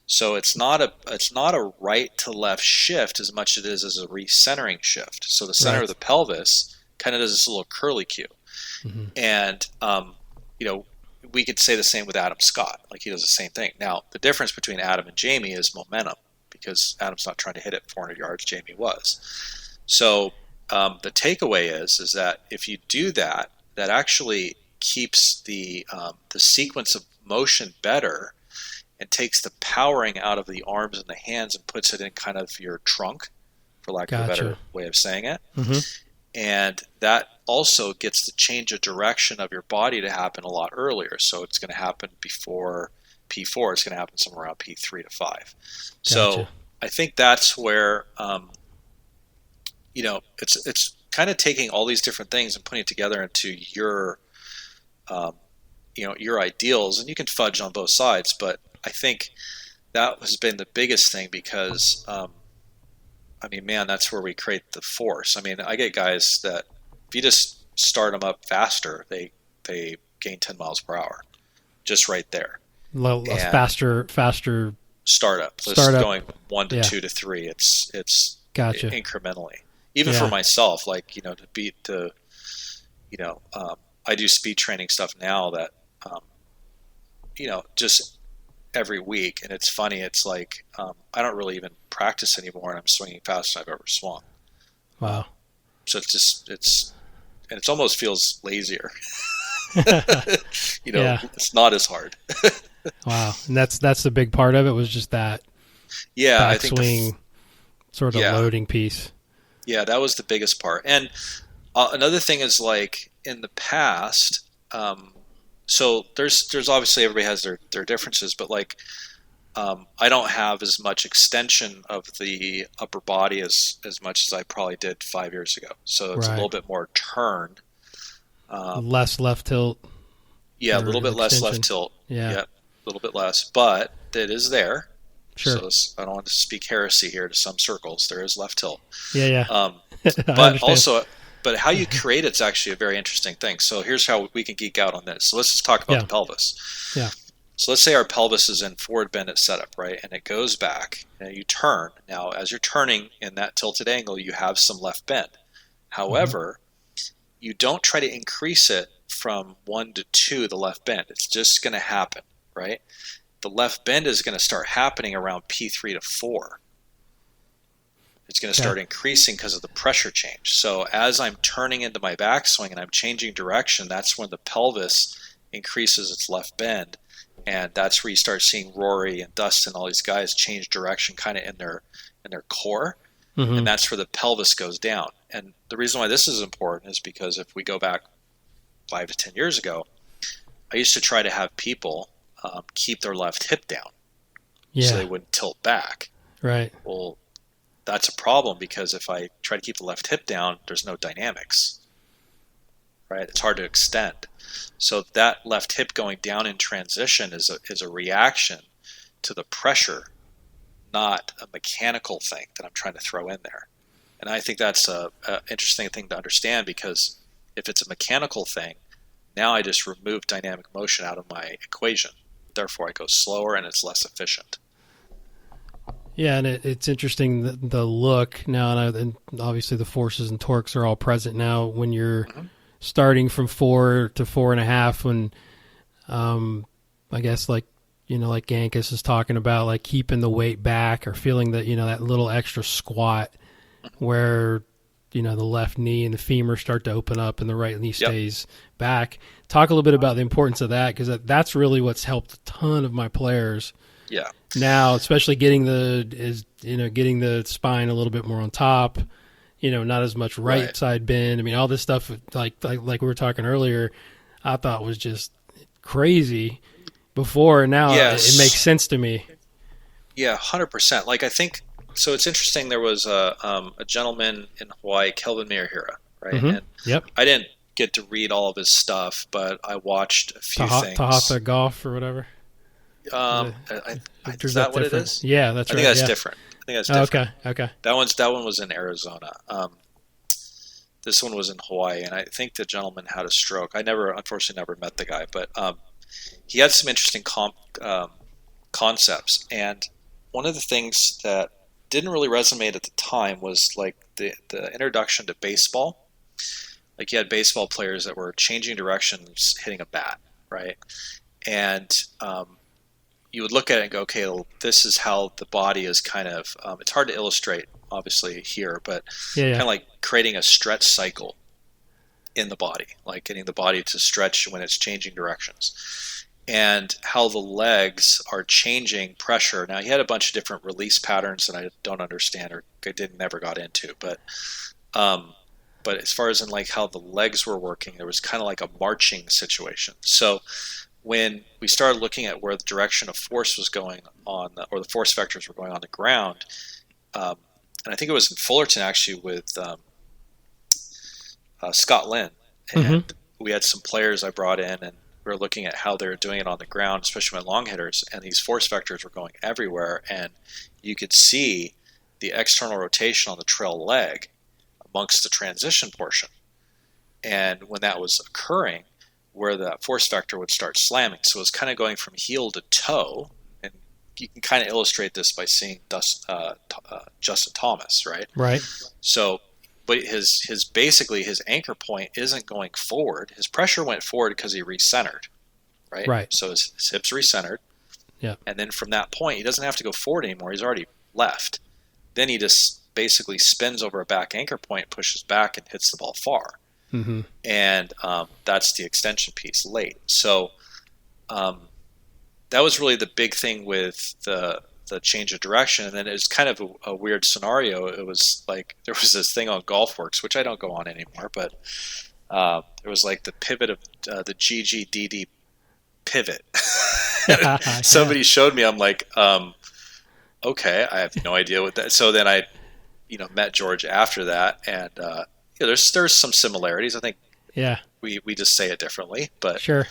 So it's not a right to left shift as much as it is as a recentering shift. So the center of the pelvis kind of does this little curly cue. And, we could say the same with Adam Scott. Like, he does the same thing. Now, the difference between Adam and Jamie is momentum, because Adam's not trying to hit it 400 yards. Jamie was. So the takeaway is that if you do that, that actually keeps the sequence of motion better, and takes the powering out of the arms and the hands and puts it in kind of your trunk, for lack of a better way of saying it. And that also gets the change of direction of your body to happen a lot earlier. So it's going to happen before P4. It's going to happen somewhere around P3 to 5. So I think that's where, it's kind of taking all these different things and putting it together into your, your ideals. And you can fudge on both sides, but I think that has been the biggest thing, because, that's where we create the force. I get guys that if you just start them up faster, they gain 10 miles per hour, just right there. Faster startup. Going 1 to 2 to 3. It's incrementally. Even for myself, like, to beat the, I do speed training stuff now that, just every week. And it's funny. It's like, I don't really even practice anymore, and I'm swinging faster than I've ever swung. Wow. So it almost feels lazier. It's not as hard. Wow. And that's the big part of it, was just that I think swing sort of loading piece. Yeah, that was the biggest part. And another thing is, like, in the past, so there's obviously, everybody has their differences, but like, I don't have as much extension of the upper body as much as I probably did 5 years ago. So it's a little bit more turn. Less left tilt. Yeah, a little bit less left tilt. Yeah, a little bit less, but it is there. Sure. So I don't want to speak heresy here to some circles. There is left tilt. Yeah. But also, but how you create it's actually a very interesting thing. So here's how we can geek out on this. So let's just talk about the pelvis. Yeah. So let's say our pelvis is in forward bend at setup, right? And it goes back and you turn. Now, as you're turning in that tilted angle, you have some left bend. However, you don't try to increase it from 1 to 2, the left bend. It's just going to happen, right? The left bend is going to start happening around P3 to 4. It's going to start increasing because of the pressure change. So as I'm turning into my backswing and I'm changing direction, that's when the pelvis increases its left bend. And that's where you start seeing Rory and Dustin, all these guys change direction kind of in their core. And that's where the pelvis goes down. And the reason why this is important is because if we go back 5 to 10 years ago, I used to try to have people keep their left hip down so they wouldn't tilt back. Right. Well, that's a problem because if I try to keep the left hip down, there's no dynamics, right? It's hard to extend. So that left hip going down in transition is a reaction to the pressure, not a mechanical thing that I'm trying to throw in there. And I think that's a interesting thing to understand, because if it's a mechanical thing, now I just remove dynamic motion out of my equation. Therefore, I go slower and it's less efficient. Yeah, and it's interesting the look now, and obviously the forces and torques are all present now when you're starting from 4 to 4.5. When I guess like Gankus is talking about, like keeping the weight back or feeling that that little extra squat where the left knee and the femur start to open up and the right knee stays back. Talk a little bit about the importance of that, because that's really what's helped a ton of my players. Yeah. Now, especially getting the spine a little bit more on top, not as much right side bend. I mean, all this stuff like we were talking earlier, I thought was just crazy before, and now it makes sense to me. Yeah, 100%. Like, I think so. It's interesting. There was a gentleman in Hawaii, Kelvin Miyahira, right? And I didn't get to read all of his stuff, but I watched a few things. Tahata Golf or whatever. Is that what it is? Yeah, that's right. I think that's different. Okay. That one was in Arizona. This one was in Hawaii, and I think the gentleman had a stroke. I unfortunately never met the guy, but he had some interesting concepts. And one of the things that didn't really resonate at the time was like the introduction to baseball. Like, you had baseball players that were changing directions, hitting a bat, right? And you would look at it and go, okay, well, this is how the body is kind of, it's hard to illustrate, obviously, here, but kind of like creating a stretch cycle in the body, like getting the body to stretch when it's changing directions, and how the legs are changing pressure. Now, he had a bunch of different release patterns that I don't understand or never got into, but as far as in like how the legs were working, there was kind of like a marching situation. So when we started looking at where the direction of force was going on, or the force vectors were going on the ground, and I think it was in Fullerton actually with Scott Lynn, and we had some players I brought in, and we were looking at how they were doing it on the ground, especially my long hitters, and these force vectors were going everywhere, and you could see the external rotation on the trail leg amongst the transition portion. And when that was occurring, where that force vector would start slamming. So it was kind of going from heel to toe. And you can kind of illustrate this by seeing Justin Thomas, right? Right. So, but his basically his anchor point isn't going forward. His pressure went forward because he recentered, right? Right. So his hips recentered. Yeah. And then from that point, he doesn't have to go forward anymore. He's already left. Then he just basically spins over a back anchor point, pushes back, and hits the ball far. And that's the extension piece late. So that was really the big thing with the change of direction. And then it was kind of a weird scenario. It was like there was this thing on GolfWorks, which I don't go on anymore, but it was like the pivot of the GGDD pivot. Somebody showed me. I'm like, okay, I have no idea what that. So then I, met George after that, and there's some similarities. I think we just say it differently, but sure.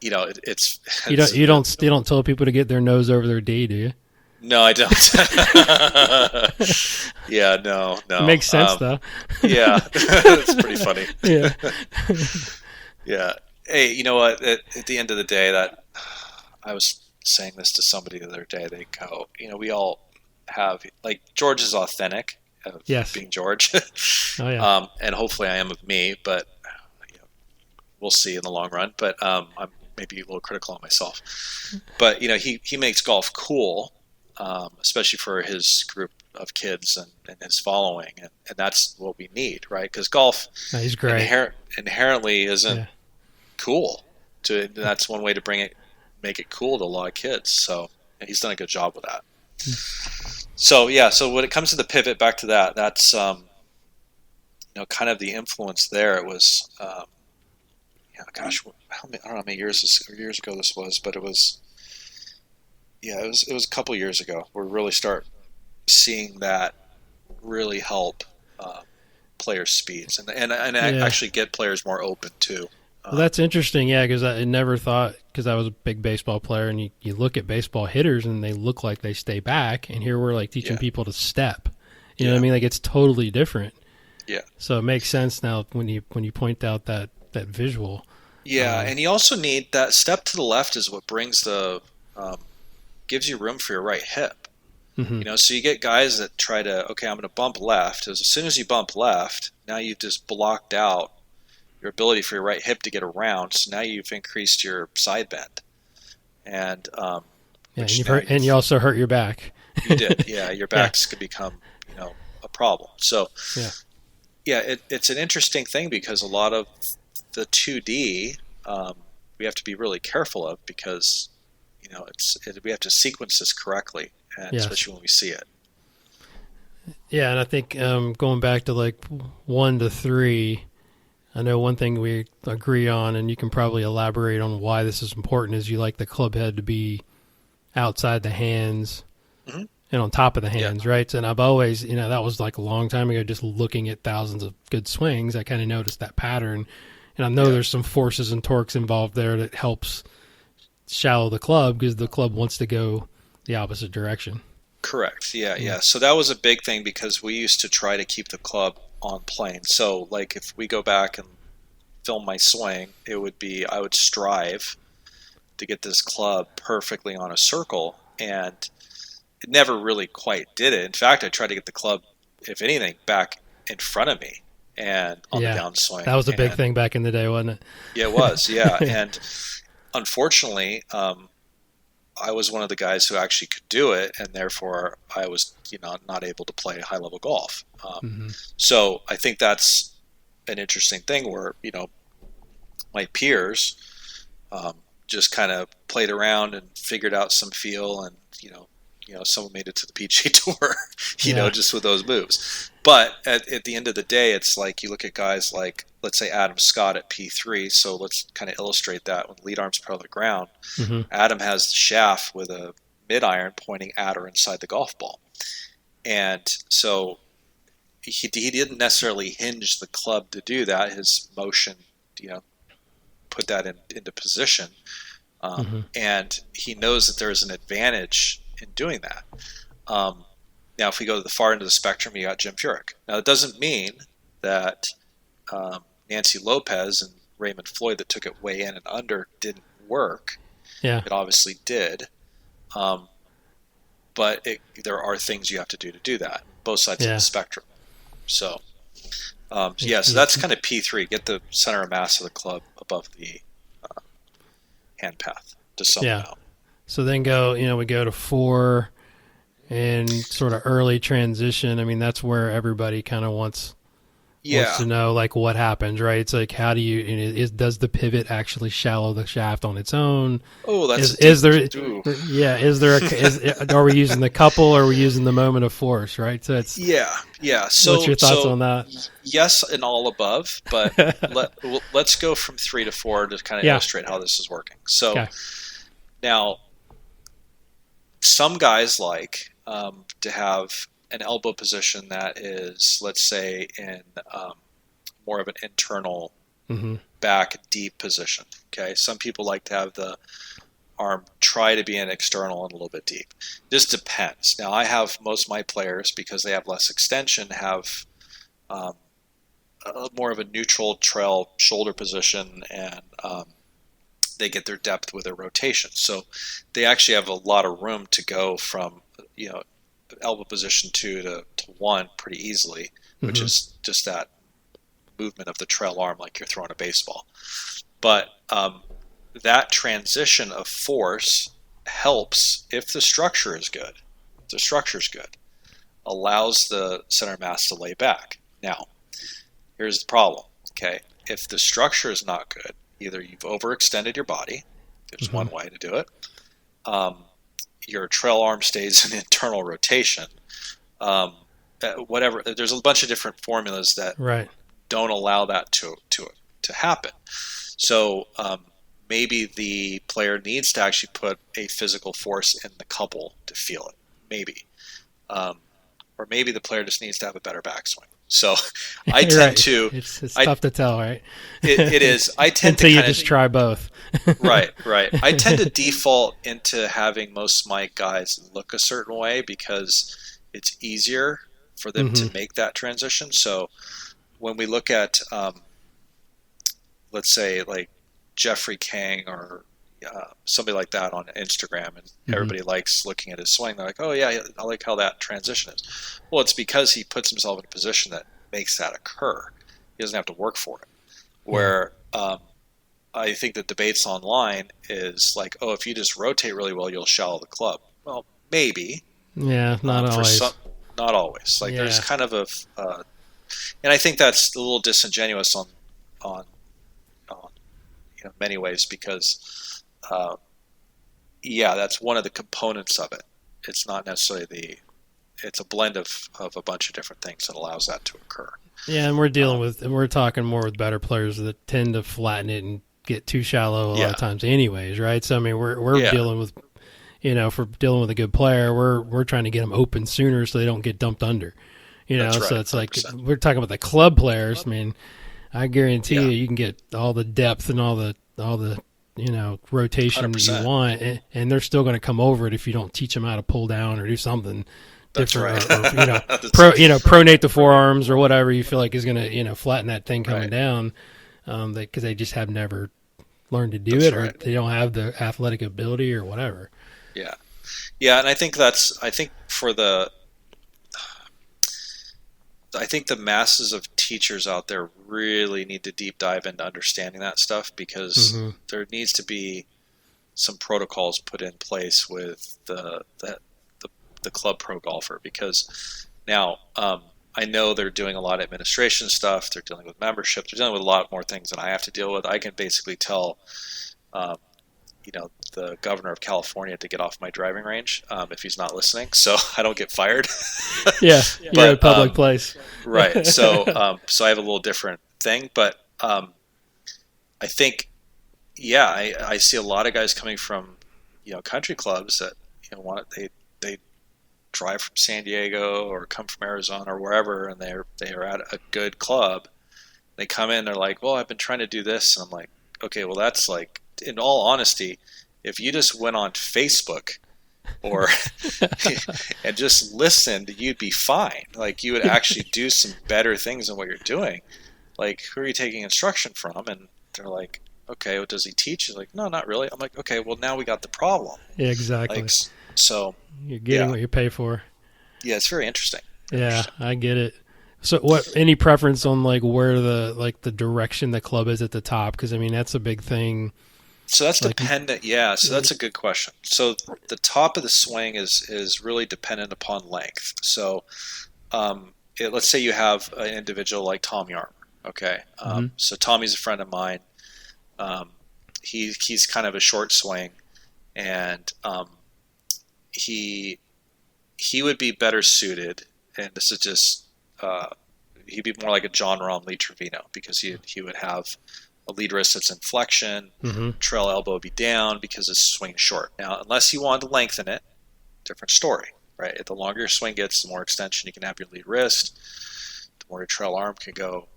It's you don't tell people to get their nose over their D, do you? No, I don't. Yeah, no. It makes sense though. Yeah, it's pretty funny. Yeah. Yeah. Hey, you know what? At the end of the day, I was saying this to somebody the other day. They go, we all have, like, George is authentic of Yes. being George. Oh yeah. And hopefully I am of me, but we'll see in the long run. But I'm maybe a little critical on myself. But he makes golf cool, especially for his group of kids and his following, and that's what we need, right? Because golf He's great. Inherently isn't Yeah. cool. That's one way to make it cool to a lot of kids. So, and he's done a good job with that. So when it comes to the pivot, back to that's kind of the influence there. It was, gosh, I don't know how many years ago this was, but it was a couple years ago where we really start seeing that really help players' speeds and actually get players more open too. Well, that's interesting, yeah, because I never thought, because I was a big baseball player, and you look at baseball hitters, and they look like they stay back, and here we're like teaching people to step. You know what I mean? Like, it's totally different. Yeah. So it makes sense now when you point out that visual. Yeah, and you also need that step to the left is what brings gives you room for your right hip. Mm-hmm. So you get guys that try to, okay, I'm going to bump left. As soon as you bump left, now you've just blocked out your ability for your right hip to get around. So now you've increased your side bend, and and you also hurt your back. You did, yeah. Your backs could become, a problem. So, it's an interesting thing because a lot of the 2D we have to be really careful of because we have to sequence this correctly, and especially when we see it. Yeah, and I think going back to like 1 to 3. I know one thing we agree on, and you can probably elaborate on why this is important, is you like the club head to be outside the hands and on top of the hands, right? And I've always, that was like a long time ago, just looking at thousands of good swings, I kind of noticed that pattern. And I know there's some forces and torques involved there that helps shallow the club because the club wants to go the opposite direction. Correct. Yeah. So that was a big thing because we used to try to keep the club on plane. So like if we go back and film my swing, it would be, I would strive to get this club perfectly on a circle, and it never really quite did it. In fact, I tried to get the club, if anything, back in front of me and on the downswing. That was a big thing back in the day, wasn't it? Yeah, it was. Yeah. And unfortunately, I was one of the guys who actually could do it, and therefore I was, not able to play high-level golf. So I think that's an interesting thing where, my peers just kind of played around and figured out some feel, and, someone made it to the PGA Tour, just with those moves. But at the end of the day, it's like you look at guys like, let's say, Adam Scott at P3. So let's kind of illustrate that. When the lead arm's put on the ground, Adam has the shaft with a mid-iron pointing at or inside the golf ball. And so he didn't necessarily hinge the club to do that. His motion, put that into position. And he knows that there's an advantage in doing that. Now, if we go to the far end of the spectrum, you got Jim Furyk. Now, it doesn't mean that Nancy Lopez and Raymond Floyd that took it way in and under didn't work. Yeah. It obviously did. But there are things you have to do that, both sides of the spectrum. So, so that's kind of P3. Get the center of mass of the club above the hand path to sum it out. So then we go to 4 and sort of early transition. I mean, that's where everybody kind of wants to know, like, what happens, right? It's like, how do you, does the pivot actually shallow the shaft on its own? Oh, that's are we using the couple, or are we using the moment of force, right? So it's So what's your thoughts on that? Yes, and all above, but let's go from 3 to 4 to kind of illustrate how this is working. So now, some guys like to have an elbow position that is, let's say, in more of an internal back deep position. Okay, some people like to have the arm try to be an external and a little bit deep. This depends. Now, I have most of my players, because they have less extension, have more of a neutral trail shoulder position and they get their depth with their rotation. So they actually have a lot of room to go from, elbow position 2 to 1 pretty easily, which is just that movement of the trail arm like you're throwing a baseball. But that transition of force helps if the structure is good. If the structure's good, allows the center mass to lay back. Now, here's the problem, okay? If the structure is not good, either you've overextended your body, there's one way to do it, your trail arm stays in internal rotation, whatever. There's a bunch of different formulas that don't allow that to happen. So maybe the player needs to actually put a physical force in the couple to feel it, maybe. Or maybe the player just needs to have a better backswing. So I tend to... It's tough to tell, right? It is. I tend Until to you just try both. Right. I tend to default into having most of my guys look a certain way because it's easier for them to make that transition. So when we look at, let's say, like Jeffrey Kang or somebody like that on Instagram, and everybody likes looking at his swing, they're like, oh yeah, I like how that transition is. Well, it's because he puts himself in a position that makes that occur. He doesn't have to work for it. Where I think the debates online is like, oh, if you just rotate really well, you'll shallow the club. Well, maybe. Yeah, not always. Not always. Like there's kind of and I think that's a little disingenuous on many ways because, that's one of the components of it. It's not necessarily it's a blend of a bunch of different things that allows that to occur. Yeah, and we're talking more with better players that tend to flatten it and get too shallow a lot of times anyways, right? So I mean, we're dealing with, if we're dealing with a good player, we're trying to get them open sooner so they don't get dumped under, That's right, so it's 100%. like we're talking about the club players. I mean, I guarantee you can get all the depth and all the rotation 100%. that you want, and they're still going to come over it if you don't teach them how to pull down or do something different, or pronate the forearms or whatever you feel like is going to flatten that thing coming down, because they just have never learned to do or they don't have the athletic ability or whatever. And I think the masses of teachers out there really need to deep dive into understanding that stuff, because there needs to be some protocols put in place with the club pro golfer, because now I know they're doing a lot of administration stuff, they're dealing with membership, they're dealing with a lot more things than I have to deal with. I can basically tell the governor of California to get off my driving range if he's not listening, so I don't get fired. You're in a public place. Right. So so I have a little different thing, but I think I see a lot of guys coming from country clubs that they drive from San Diego or come from Arizona or wherever, and they are at a good club. They come in, they're like, well, I've been trying to do this, and I'm like, okay, well, that's like, in all honesty, if you just went on Facebook or and just listened, you'd be fine. Like, you would actually do some better things than what you're doing. Like, who are you taking instruction from? And they're like, okay, well, does he teach? He's like, no, not really. I'm like, okay, well, now we got the problem. Yeah, exactly. Like, so you're getting what you pay for. Yeah, it's very interesting. I get it. So, any preference on like where the direction the club is at the top? Because I mean, that's a big thing. So that's dependent. Yeah, so that's a good question. So the top of the swing is really dependent upon length. So let's say you have an individual like Tom Yarmer. Okay, so Tommy's a friend of mine. He's kind of a short swing, and he would be better suited. And this is just he'd be more like a John Rahm Lee Trevino, because he would have a lead wrist that's in flexion, trail elbow would be down because his swing's short. Now, unless you want to lengthen it, different story, right? The longer your swing gets, the more extension you can have your lead wrist, the more your trail arm can go,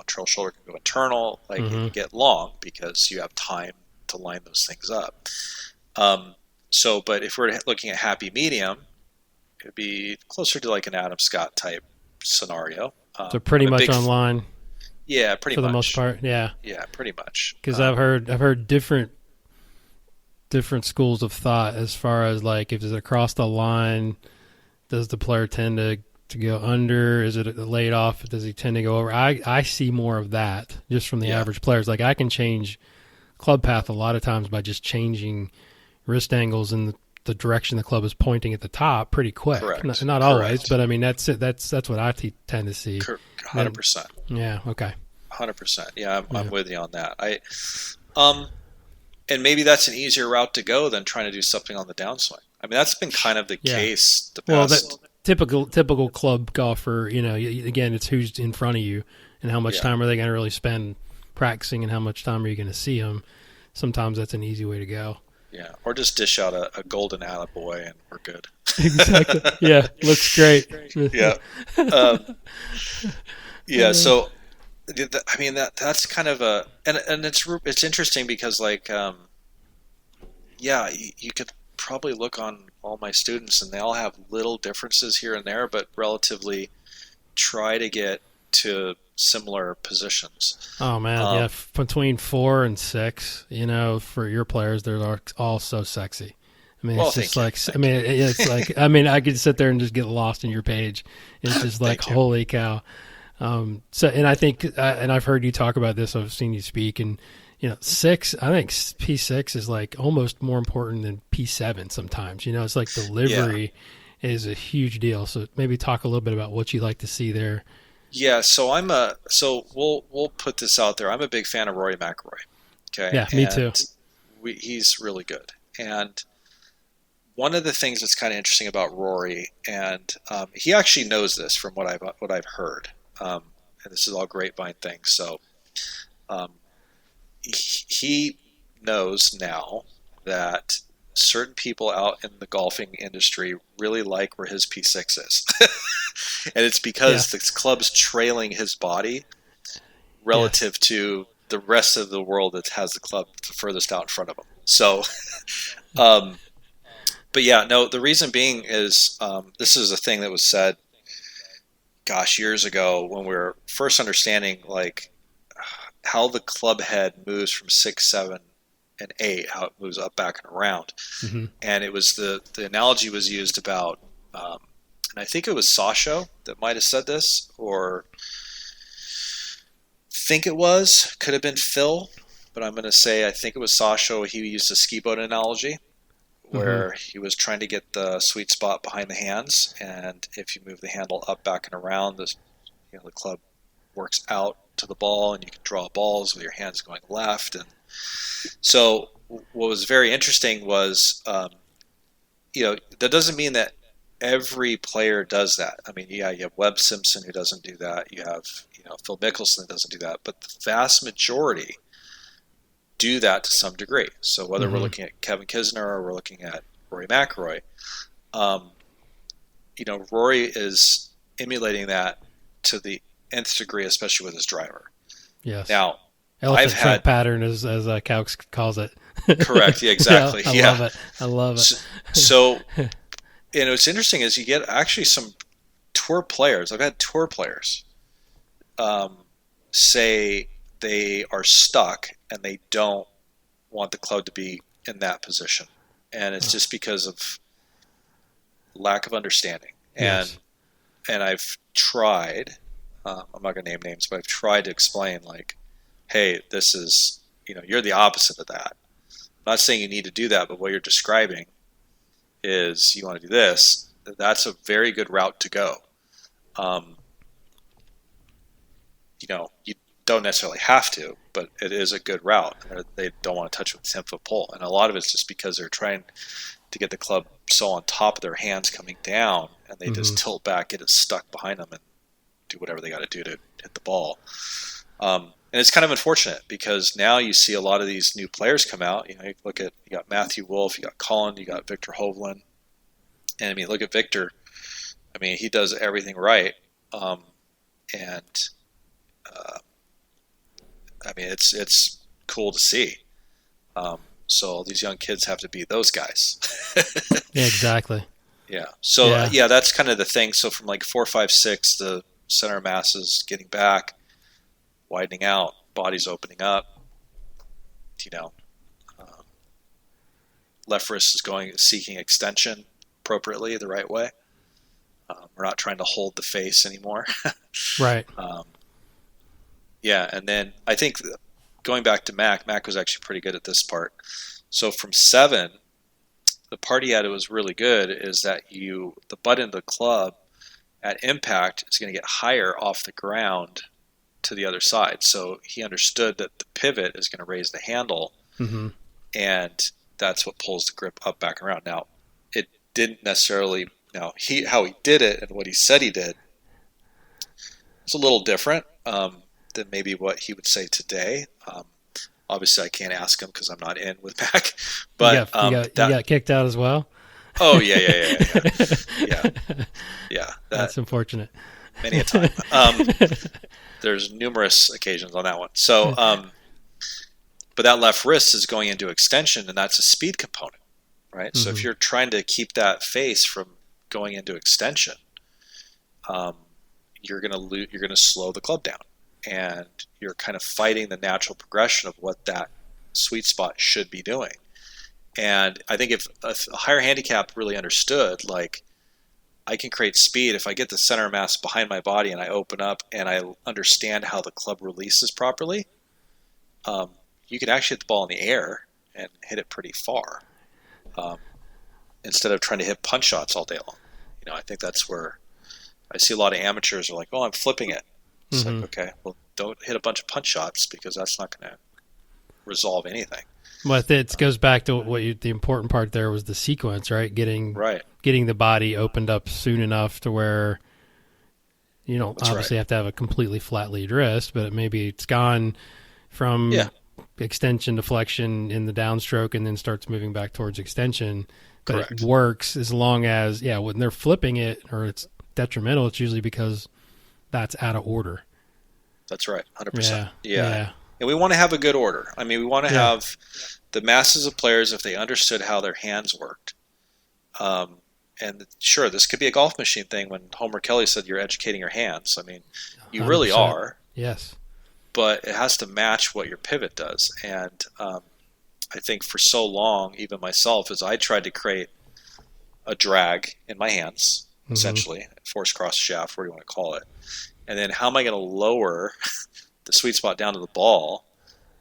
trail shoulder can go internal, like it can get long because you have time to line those things up. But if we're looking at happy medium, it would be closer to like an Adam Scott type scenario. So pretty much online. Yeah, pretty much. For the most part, yeah. Yeah, pretty much. Because I've heard different different schools of thought as far as like if it's across the line, does the player tend to go under? Is it a laid off? Does he tend to go over? I see more of that just from the average players. Like I can change club path a lot of times by just changing wrist angles in the direction the club is pointing at the top pretty quick. Correct. Not always, but I mean that's it. That's what I tend to see. 100%. Yeah. Okay. 100%. Yeah, I'm with you on that. And maybe that's an easier route to go than trying to do something on the downswing. I mean, that's been kind of the case the past. Well, typical club golfer, again, it's who's in front of you and how much time are they going to really spend practicing and how much time are you going to see them. Sometimes that's an easy way to go. Yeah, or just dish out a golden attaboy and we're good. Exactly. Yeah, looks great. Yeah. So, I mean, that's kind of and it's interesting because like, you could probably look on all my students and they all have little differences here and there, but relatively try to get to similar positions. Oh man, between 4 and 6, for your players, they're all so sexy. I mean, it's just like, I could sit there and just get lost in your page. It's just like, holy cow. And I think, and I've heard you talk about this, I've seen you speak, and 6, I think P6 is like almost more important than P7 sometimes. It's like delivery is a huge deal. So maybe talk a little bit about what you like to see there. Yeah, so we'll put this out there. I'm a big fan of Rory McIlroy. Okay. Yeah, me too. He's really good. And one of the things that's kind of interesting about Rory, and he actually knows this from what I've heard, and this is all grapevine things. So he knows now that certain people out in the golfing industry really like where his P6 is. And it's because the club's trailing his body relative to the rest of the world that has the club the furthest out in front of him. So, but the reason being is this is a thing that was said, years ago when we were first understanding like how the club head moves from 6, 7, and 8, how it moves up, back, and around. Mm-hmm. And it was the analogy was used about, and I think it was Sasho that might have said this, or could have been Phil, but I'm going to say I think it was Sasho. He used a ski boat analogy where he was trying to get the sweet spot behind the hands, and if you move the handle up, back, and around, the club works out to the ball, and you can draw balls with your hands going left. And so what was very interesting was, that doesn't mean that every player does that. I mean, you have Webb Simpson who doesn't do that. You have, Phil Mickelson that doesn't do that. But the vast majority do that to some degree. So whether we're looking at Kevin Kisner or we're looking at Rory McIlroy, Rory is emulating that to the nth degree, especially with his driver. Yes. Now, elephant trunk pattern, as Caux calls it. Correct. Yeah, exactly. I love it. So, and what's interesting is you get actually some tour players. I've had tour players say they are stuck and they don't want the club to be in that position, and it's just because of lack of understanding. Yes. And I've tried. I'm not going to name names, but I've tried to explain, like, hey, this is, you're the opposite of that. I'm not saying you need to do that, but what you're describing is you want to do this. That's a very good route to go. You don't necessarily have to, but it is a good route. They don't want to touch it with a 10-foot pole. And a lot of it's just because they're trying to get the club so on top of their hands coming down, and they just tilt back, get it stuck behind them, and do whatever they got to do to hit the ball. And it's kind of unfortunate because now you see a lot of these new players come out. You got Matthew Wolff, you got Colin, you got Victor Hovland. And I mean, look at Victor. I mean, he does everything right. I mean, it's cool to see. So these young kids have to be those guys. Yeah, exactly. Yeah. So that's kind of the thing. So from like 4, 5, 6, the center mass is getting back, widening out, bodies opening up. left wrist is seeking extension appropriately, the right way. We're not trying to hold the face anymore. Right. Yeah, and then I think going back to Mac was actually pretty good at this part. So from 7, the part he had that was really good is that the butt end of the club at impact is going to get higher off the ground to the other side. So he understood that the pivot is going to raise the handle, and that's what pulls the grip up back around. Now, it didn't necessarily. Now, how he did it and what he said he did is a little different than maybe what he would say today. Obviously, I can't ask him because I'm not in with Mac. But you got kicked out as well. Oh yeah. That's unfortunate. Many a time. There's numerous occasions on that one. So, but that left wrist is going into extension, and that's a speed component, right? So if you're trying to keep that face from going into extension, you're gonna slow the club down, and you're kind of fighting the natural progression of what that sweet spot should be doing. And I think if a higher handicap really understood, like, I can create speed if I get the center of mass behind my body and I open up and I understand how the club releases properly, you can actually hit the ball in the air and hit it pretty far, instead of trying to hit punch shots all day long. I think that's where I see a lot of amateurs are like, "Oh, I'm flipping it." It's like, okay, well, don't hit a bunch of punch shots because that's not going to resolve anything. But it goes back to the important part there was the sequence, right? Getting the body opened up soon enough to where you don't obviously have to have a completely flat lead wrist, but maybe it's gone from extension to flexion in the downstroke and then starts moving back towards extension. But it works as long as, when they're flipping it or it's detrimental, it's usually because that's out of order. That's right, 100%. Yeah. And we want to have a good order. I mean, we want to have the masses of players, if they understood how their hands worked. And sure, this could be a golf machine thing when Homer Kelly said you're educating your hands. I mean, you 100%. Really are. Yes. But it has to match what your pivot does. And I think for so long, even myself, as I tried to create a drag in my hands, essentially, force cross shaft, whatever you want to call it. And then how am I going to lower the sweet spot down to the ball?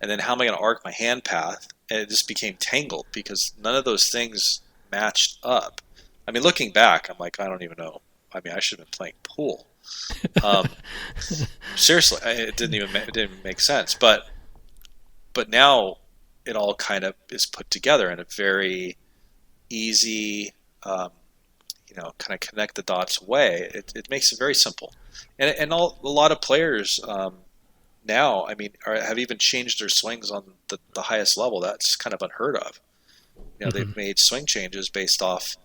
And then how am I going to arc my hand path? And it just became tangled because none of those things matched up. I mean, looking back, I'm like, I don't even know. I mean, I should have been playing pool. Seriously, it didn't make sense. But now it all kind of is put together in a very easy, kind of connect the dots way. It makes it very simple. And a lot of players now, I mean, have even changed their swings on the highest level. That's kind of unheard of. They've made swing changes based off,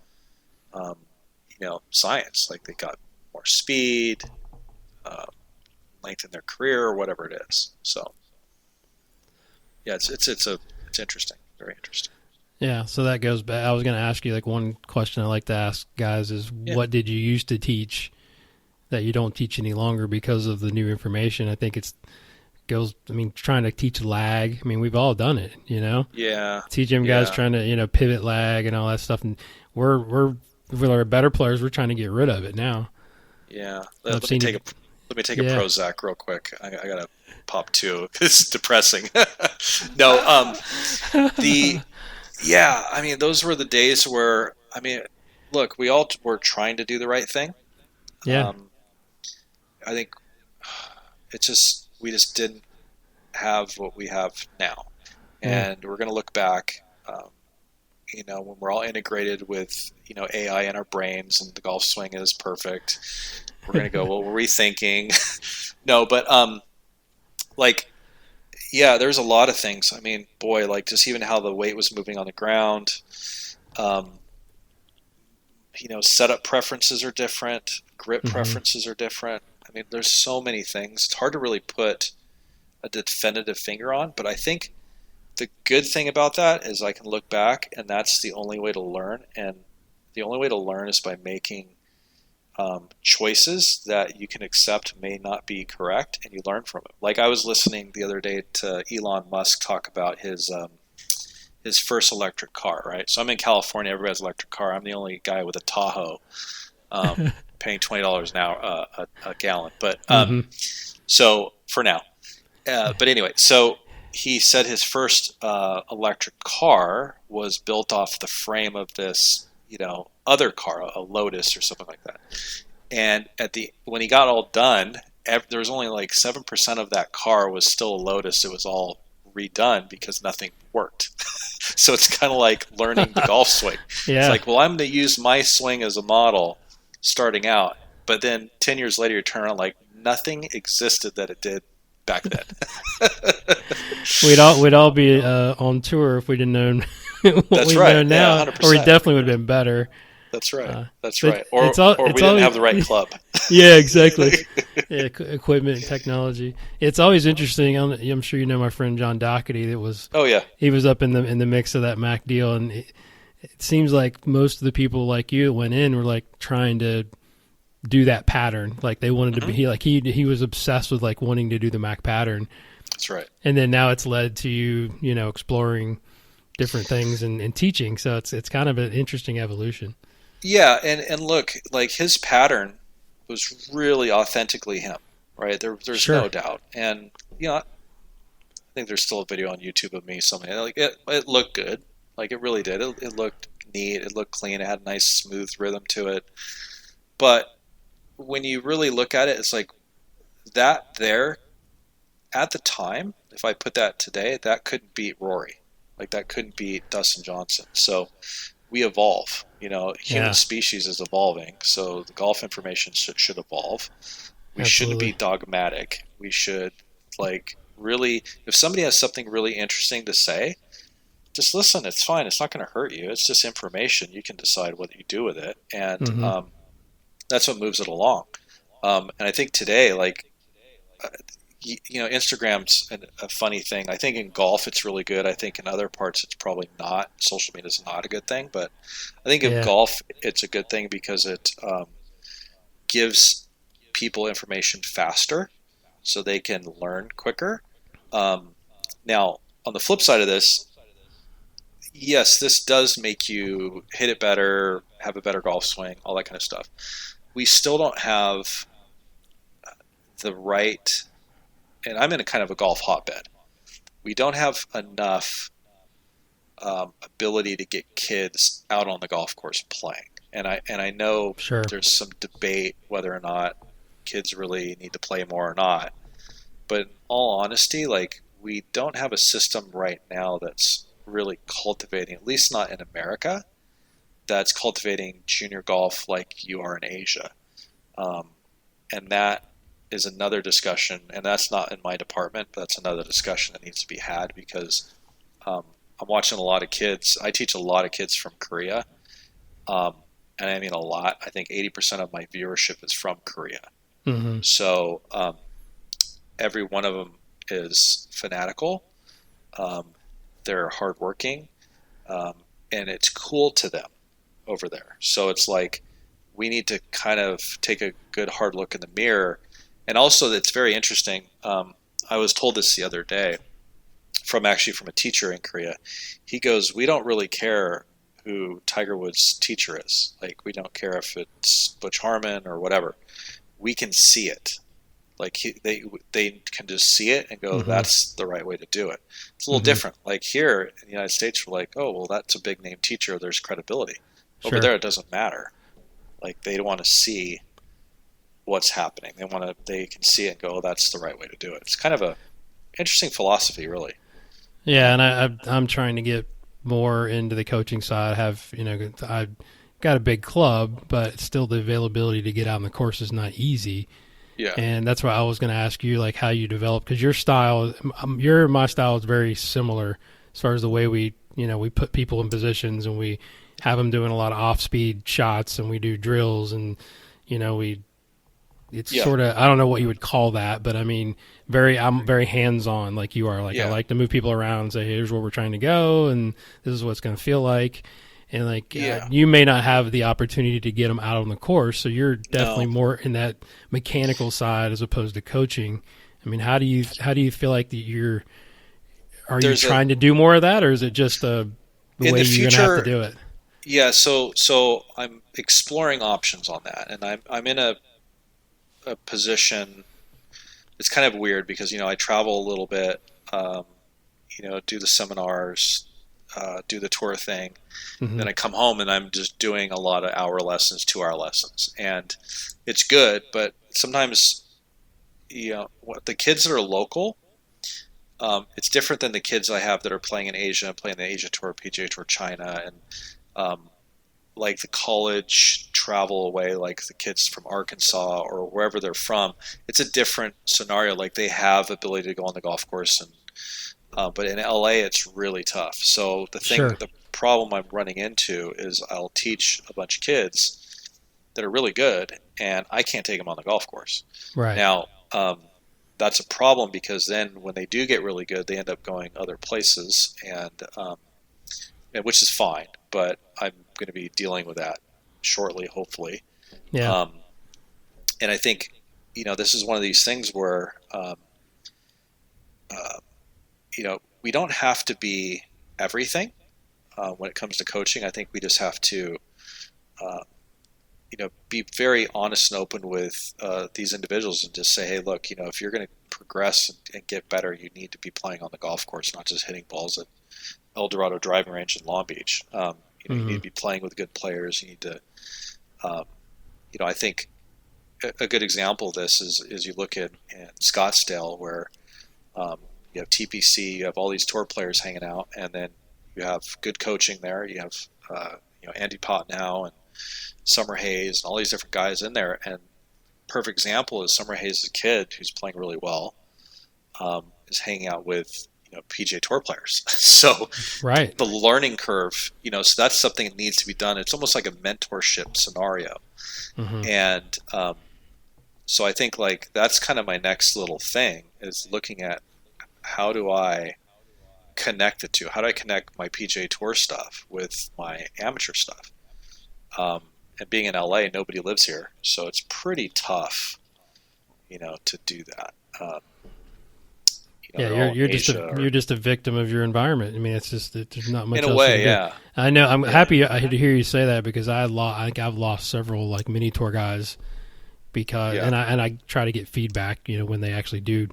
science. Like they got more speed, lengthen their career, or whatever it is. So, yeah, it's interesting, very interesting. Yeah, so that goes back. I was going to ask you, like, one question I like to ask guys is, what did you used to teach that you don't teach any longer because of the new information? I think trying to teach lag. I mean, we've all done it, Yeah. TGM guys trying to, pivot lag and all that stuff. And we're better players. We're trying to get rid of it now. Yeah. Let me take a Prozac real quick. I got to pop 2. It's depressing. No, I mean, those were the days where, I mean, look, we all were trying to do the right thing. Yeah. I think we just didn't have what we have now. And we're going to look back, when we're all integrated with, AI in our brains and the golf swing is perfect. We're going to go, well, were we thinking? No, but, there's a lot of things. I mean, boy, like just even how the weight was moving on the ground, setup preferences are different. Grip preferences are different. I mean, there's so many things. It's hard to really put a definitive finger on, but I think the good thing about that is I can look back and that's the only way to learn. And the only way to learn is by making choices that you can accept may not be correct, and you learn from it. Like I was listening the other day to Elon Musk talk about his his first electric car, right? So I'm in California. Everybody has an electric car. I'm the only guy with a Tahoe, paying $20 an hour a gallon. But so for now, but anyway, so he said his first electric car was built off the frame of this, other car, a Lotus or something like that. And when he got all done, there was only like 7% of that car was still a Lotus. It was all redone because nothing worked. So it's kind of like learning the golf swing. Yeah. It's like, well, I'm going to use my swing as a model starting out, but then 10 years later you turn around like nothing existed that it did back then. We'd all be on tour if we didn't know what we know now, yeah, or we definitely would have been better. That's right. That's right. Or we always, didn't have the right club. Yeah, exactly. Yeah, equipment and technology. It's always interesting. I'm sure you know my friend John Doherty. Oh yeah. He was up in the mix of that Mac deal, and it seems like most of the people like you that went in were like trying to do that pattern. Like they wanted to be like he was obsessed with like wanting to do the Mac pattern. That's right. And then now it's led to you exploring different things and teaching. So it's kind of an interesting evolution. Yeah, and look, like his pattern was really authentically him, right? There's Sure. no doubt. And I think there's still a video on YouTube of me something like it looked good. Like it really did. It looked neat, it looked clean, it had a nice smooth rhythm to it. But when you really look at it, it's like that there at the time, if I put that today, that couldn't beat Rory. Like that couldn't beat Dustin Johnson. So we evolve. Human species is evolving, so the golf information should evolve. We shouldn't be dogmatic. We should really, if somebody has something really interesting to say, just listen. It's fine. It's not going to hurt you. It's just information. You can decide what you do with it, and that's what moves it along. And I think today, Instagram's a funny thing. I think in golf it's really good. I think in other parts it's probably not. Social media is not a good thing, but I think in golf it's a good thing because it gives people information faster so they can learn quicker. Now, on the flip side of this, yes, this does make you hit it better, have a better golf swing, all that kind of stuff. We still don't have the right... And I'm in a kind of a golf hotbed. We don't have enough ability to get kids out on the golf course playing. And I know there's some debate whether or not kids really need to play more or not. But in all honesty, we don't have a system right now that's really cultivating, at least not in America, that's cultivating junior golf like you are in Asia. And that is another discussion, and that's not in my department, but that's another discussion that needs to be had because I'm watching a lot of kids. I teach a lot of kids from Korea, and I mean a lot. I think 80% of my viewership is from Korea. Mm-hmm. So every one of them is fanatical. They're hardworking, and it's cool to them over there. So it's like we need to kind of take a good hard look in the mirror. And also, it's very interesting. I was told this the other day from a teacher in Korea. He goes, "We don't really care who Tiger Woods' teacher is. Like, we don't care if it's Butch Harmon or whatever. We can see it. Like, they can just see it and go, that's the right way to do it. It's a little different. Like here in the United States, we're like, oh, well, that's a big name teacher. There's credibility. Over there, it doesn't matter. Like, they want to see what's happening. They can see it and go, oh, that's the right way to do it. It's kind of a interesting philosophy, really. Yeah, and I'm trying to get more into the coaching side. I've got a big club, but still the availability to get out on the course is not easy. Yeah. And that's why I was going to ask you, like, how you develop, because your style, my style is very similar as far as the way we put people in positions and we have them doing a lot of off-speed shots and we do drills and, sort of, I don't know what you would call that, but I mean, I'm very hands-on like you are. Like, I like to move people around and say, hey, here's where we're trying to go and this is what it's going to feel like. And you may not have the opportunity to get them out on the course, so you're definitely more in that mechanical side as opposed to coaching. I mean, how do you feel like are you trying to do more of that, or is it just a the way you're going to have to do it. Yeah, so I'm exploring options on that, and I'm in a position. It's kind of weird because I travel a little bit, do the seminars, do the tour thing. Mm-hmm. Then I come home and I'm just doing a lot of hour lessons, 2-hour lessons, and it's good. But sometimes, the kids that are local, it's different than the kids I have that are playing in Asia, playing the Asia Tour, PGA Tour, China, and like the college travel away, like the kids from Arkansas or wherever they're from. It's a different scenario. Like they have ability to go on the golf course, and but in LA, it's really tough. So the problem I'm running into is I'll teach a bunch of kids that are really good, and I can't take them on the golf course. Right now, that's a problem because then when they do get really good, they end up going other places, and which is fine. But I'm going to be dealing with that shortly, hopefully. Yeah. And I think this is one of these things where we don't have to be everything when it comes to coaching. I think we just have to be very honest and open with these individuals and just say, hey, look, if you're going to progress and get better, you need to be playing on the golf course, not just hitting balls at El Dorado driving range in Long Beach. You need to be playing with good players. You need to, I think a good example of this is you look at in Scottsdale where you have TPC, you have all these tour players hanging out, and then you have good coaching there. You have Andy Potnow and Summer Hayes and all these different guys in there. And perfect example is Summer Hayes' kid who's playing really well is hanging out with PGA Tour players. So right. The learning curve, so that's something that needs to be done. It's almost like a mentorship scenario. Mm-hmm. And so I think like that's kind of my next little thing is looking at how do I connect the two? How do I connect my PGA Tour stuff with my amateur stuff? And being in LA, nobody lives here, so it's pretty tough, to do that. You're just a victim of your environment. I mean, there's not much in a else way, you can yeah. do. I know. I'm happy to hear you say that because I think I've lost several like mini tour guys because, and I try to get feedback, when they actually do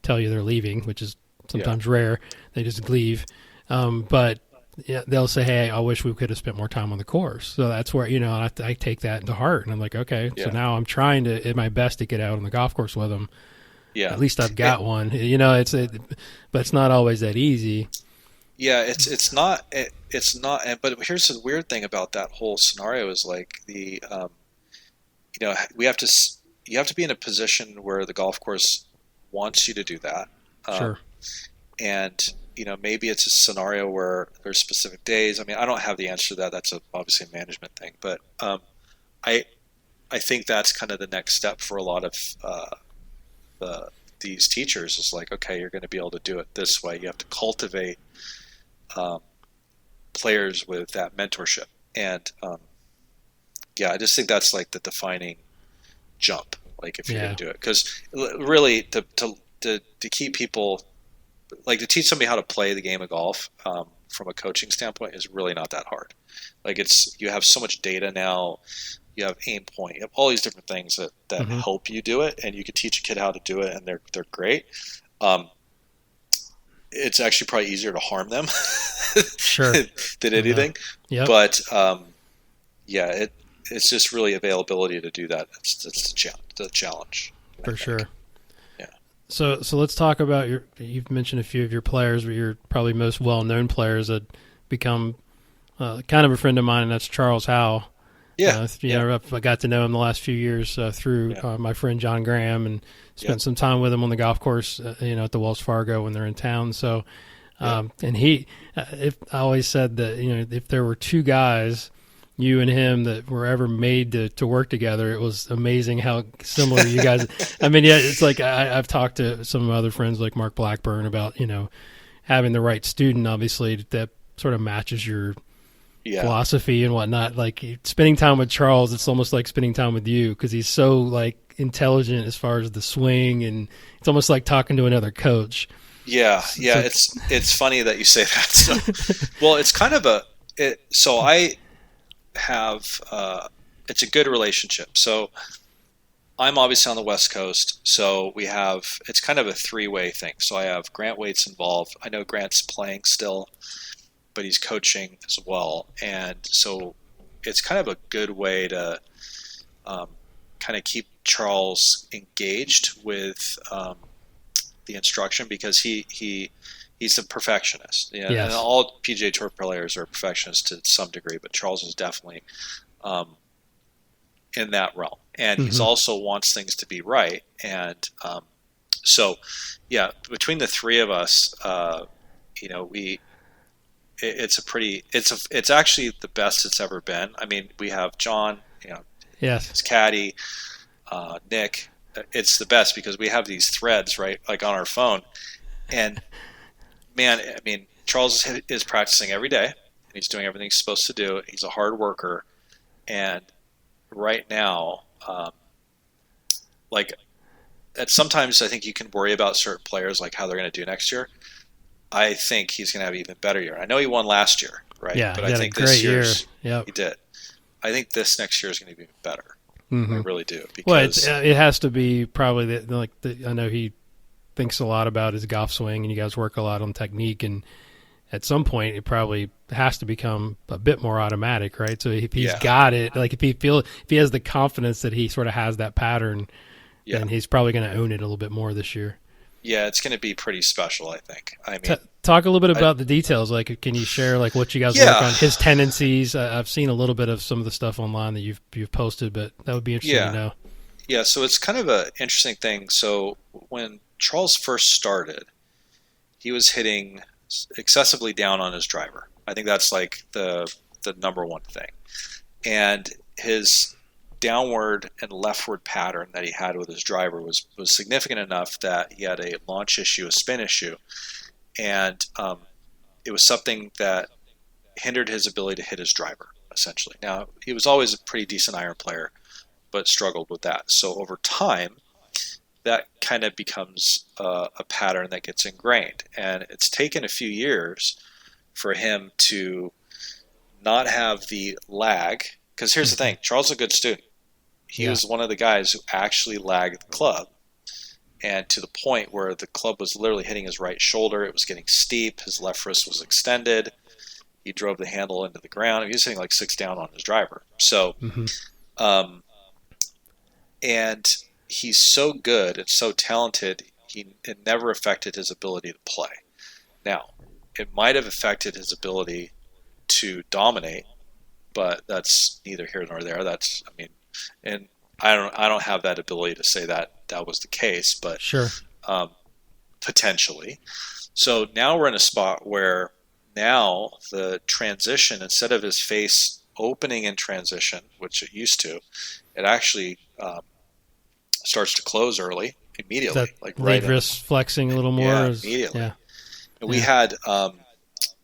tell you they're leaving, which is sometimes rare. They just leave, but. Yeah, they'll say, "Hey, I wish we could have spent more time on the course." So that's where I take that to heart, and I'm like, "Okay." So now I'm trying to, at my best, to get out on the golf course with them. Yeah, at least I've got one. But it's not always that easy. Yeah, it's not. But here's the weird thing about that whole scenario is like you have to be in a position where the golf course wants you to do that. Sure. And maybe it's a scenario where there's specific days. I mean, I don't have the answer to that. That's obviously a management thing. But I think that's kind of the next step for a lot of these teachers is like, okay, you're going to be able to do it this way. You have to cultivate players with that mentorship. And I just think that's like the defining jump. Like if you're going to do it, because really to keep people. Like to teach somebody how to play the game of golf from a coaching standpoint is really not that hard. Like you have so much data now, you have aim point, you have all these different things that mm-hmm. help you do it, and you can teach a kid how to do it, and they're great. It's actually probably easier to harm them sure. than anything. Yep. But it's just really availability to do that. It's the challenge. For sure. So let's talk about you've mentioned a few of your players, but your probably most well-known players that become kind of a friend of mine, and that's Charles Howell. Yeah. I got to know him the last few years through my friend John Graham and spent some time with him on the golf course, at the Wells Fargo when they're in town. So, and I always said that, if there were two guys, you and him, that were ever made to work together, it was amazing how similar you guys. I mean, it's like I've talked to some other friends like Mark Blackburn about having the right student, obviously that sort of matches your philosophy and whatnot. Like spending time with Charles, it's almost like spending time with you because he's so like intelligent as far as the swing, and it's almost like talking to another coach. Yeah. It's funny that you say that. So, well, it's kind of So I have it's a good relationship. So I'm obviously on the West Coast, so it's kind of a three-way thing. So I have Grant Waits involved. I know Grant's playing still, but he's coaching as well, and so it's kind of a good way to kind of keep Charles engaged with the instruction, because he's a perfectionist. You know? Yes. And all PGA Tour players are perfectionists to some degree, but Charles is definitely in that realm. And he's also wants things to be right. And so, yeah, between the three of us, it's actually the best it's ever been. I mean, we have John, Yes. his caddy, Nick. It's the best because we have these threads, right, like on our phone. And man, I mean, Charles is practicing every day, and he's doing everything he's supposed to do. He's a hard worker, and right now, sometimes I think you can worry about certain players, like how they're going to do next year. I think he's going to have an even better year. I know he won last year, right? Yeah, but he I had think a this great year. year he did. I think this next year is going to be even better. I really do. Because it has to be probably I know he thinks a lot about his golf swing, and you guys work a lot on technique, and at some point it probably has to become a bit more automatic, right? So if he's got it, like if he has the confidence that he sort of has that pattern, then he's probably going to own it a little bit more this year. Yeah, it's going to be pretty special, I think. I mean, talk a little bit about the details. Like, can you share like what you guys work on? His tendencies. I've seen a little bit of some of the stuff online that you've posted, but that would be interesting to know. Yeah, so it's kind of an interesting thing. So when Charles first started, he was hitting excessively down on his driver. I think that's like the number one thing. And his downward and leftward pattern that he had with his driver was significant enough that he had a launch issue, a spin issue, and it was something that hindered his ability to hit his driver, essentially. Now, he was always a pretty decent iron player, but struggled with that. So over time, that kind of becomes a pattern that gets ingrained. And it's taken a few years for him to not have the lag. Because here's the thing, Charles is a good student. He was one of the guys who actually lagged the club. And to the point where the club was literally hitting his right shoulder. It was getting steep. His left wrist was extended. He drove the handle into the ground. He was hitting like 6 down on his driver. So, and he's so good and so talented, it never affected his ability to play. Now, it might have affected his ability to dominate, but that's neither here nor there. And I don't have that ability to say that was the case, but sure, potentially. So now we're in a spot where now the transition, instead of his face opening in transition, which it used to, it actually starts to close early, immediately. Like right wrist flexing a little more? Yeah, immediately. Yeah. And we had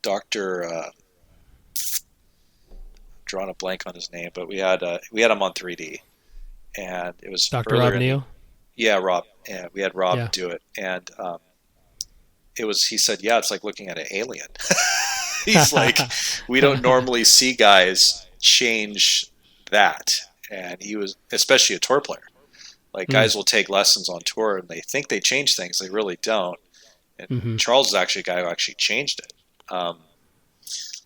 Dr. Drawing a blank on his name, but we had him on 3D, and it was Dr. Rob Neal. Yeah, Rob. Yeah, we had Rob do it, and he said, it's like looking at an alien. He's like, we don't normally see guys change that, and he was, especially a tour player. Like guys will take lessons on tour, and they think they change things, they really don't. And Charles is actually a guy who actually changed it.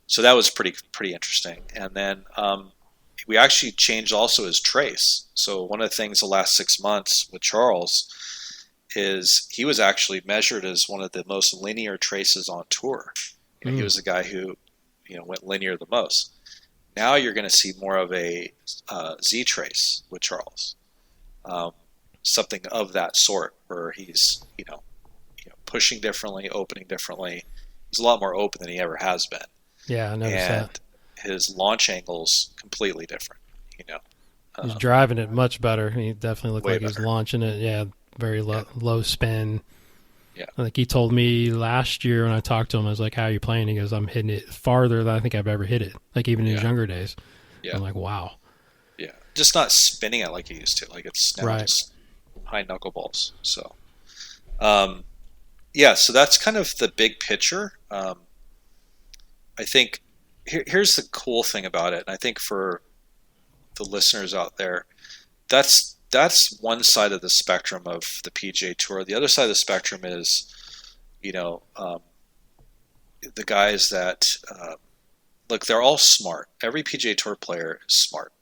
So that was pretty interesting. And then we actually changed also his trace. So one of the things the last 6 months with Charles is he was actually measured as one of the most linear traces on tour. And he was the guy who went linear the most. Now you're going to see more of a Z trace with Charles, something of that sort, where he's pushing differently, opening differently. He's a lot more open than he ever has been. Yeah, I noticed that. His launch angle's completely different. He's driving it much better. He definitely looked like he was launching it. Yeah, very low spin. Yeah. I think he told me last year when I talked to him, I was like, "How are you playing?" He goes, "I'm hitting it farther than I think I've ever hit it, like even in his younger days." Yeah. I'm like, "Wow." Yeah, just not spinning it like he used to. Like it's now just high knuckleballs. So, so that's kind of the big picture. I think here's the cool thing about it. And I think for the listeners out there, that's one side of the spectrum of the PGA Tour. The other side of the spectrum is, the guys that look, they're all smart. Every PGA Tour player is smart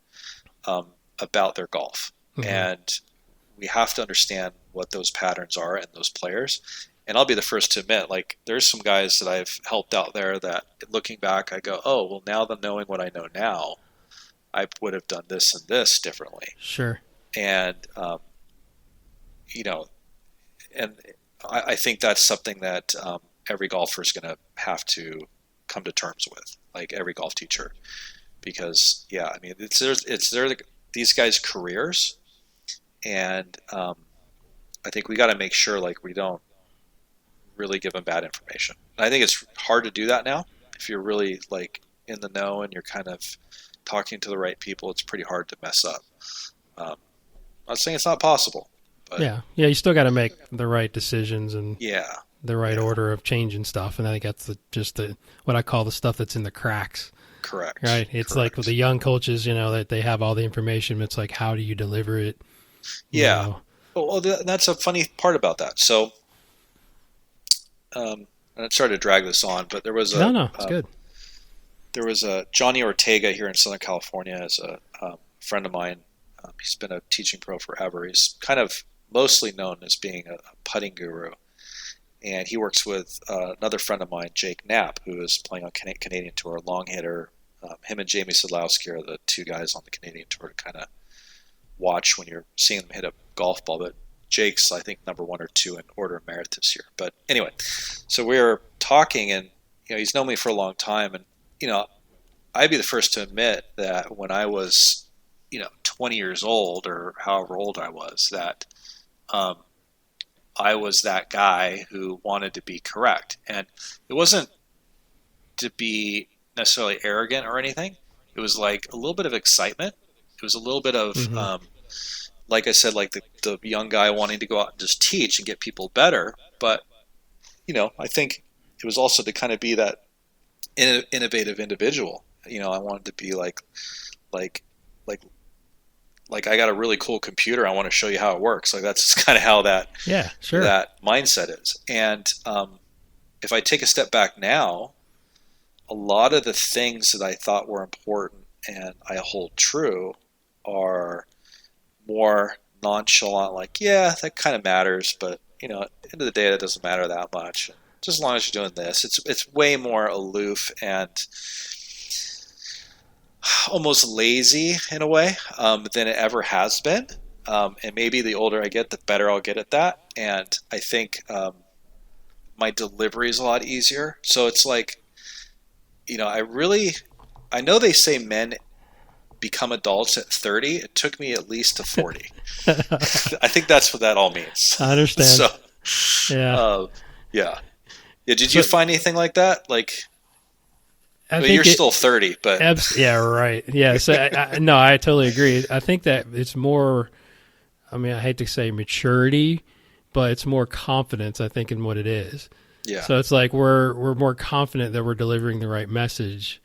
about their golf, and we have to understand what those patterns are in those players. And I'll be the first to admit, like, there's some guys that I've helped out there that, looking back, I go, oh, well, now that knowing what I know now, I would have done this and this differently. Sure. And, and I think that's something that every golfer is going to have to come to terms with, like every golf teacher, because it's these guys' careers, and I think we got to make sure like we don't really give them bad information. And I think it's hard to do that now. If you're really like in the know and you're kind of talking to the right people, it's pretty hard to mess up. I'm not saying it's not possible, but yeah, you still got to make the right decisions and the right order of changing stuff. And I think that's just what I call the stuff that's in the cracks. Correct. Right. It's like with the young coaches, that they have all the information. It's like, how do you deliver it? Yeah. Well, that's a funny part about that. So, and I'm sorry to drag this on, but there was it's good. There was a Johnny Ortega here in Southern California as a friend of mine. He's been a teaching pro forever. He's kind of mostly known as being a putting guru. And he works with another friend of mine, Jake Knapp, who is playing on Canadian Tour, long hitter. Him and Jamie Sadlowski are the two guys on the Canadian Tour to kind of watch when you're seeing them hit a golf ball. But Jake's, I think, number 1 or 2 in order of merit this year. But anyway, so we were talking, and he's known me for a long time. And, I'd be the first to admit that when I was, 20 years old or however old I was, that I was that guy who wanted to be correct. And it wasn't to be necessarily arrogant or anything. It was like a little bit of excitement. It was a little bit of, like I said, like the young guy wanting to go out and just teach and get people better. But, I think it was also to kind of be that innovative individual. I wanted to be like I got a really cool computer. I want to show you how it works. Like that's kind of how that that mindset is. And if I take a step back now, a lot of the things that I thought were important and I hold true are more nonchalant. Like, yeah, that kind of matters, but at the end of the day, that doesn't matter that much. Just as long as you're doing this, it's way more aloof and almost lazy in a way than it ever has been. And maybe the older I get, the better I'll get at that. And I think my delivery is a lot easier. So it's like, I know they say men become adults at 30. It took me at least to 40. I think that's what that all means. I understand. So, yeah. Did you find anything like that? Like, you're still 30, but yeah, right. Yeah. So no, I totally agree. I think that it's more, I hate to say maturity, but it's more confidence, I think, in what it is. Yeah. So it's like we're more confident that we're delivering the right message.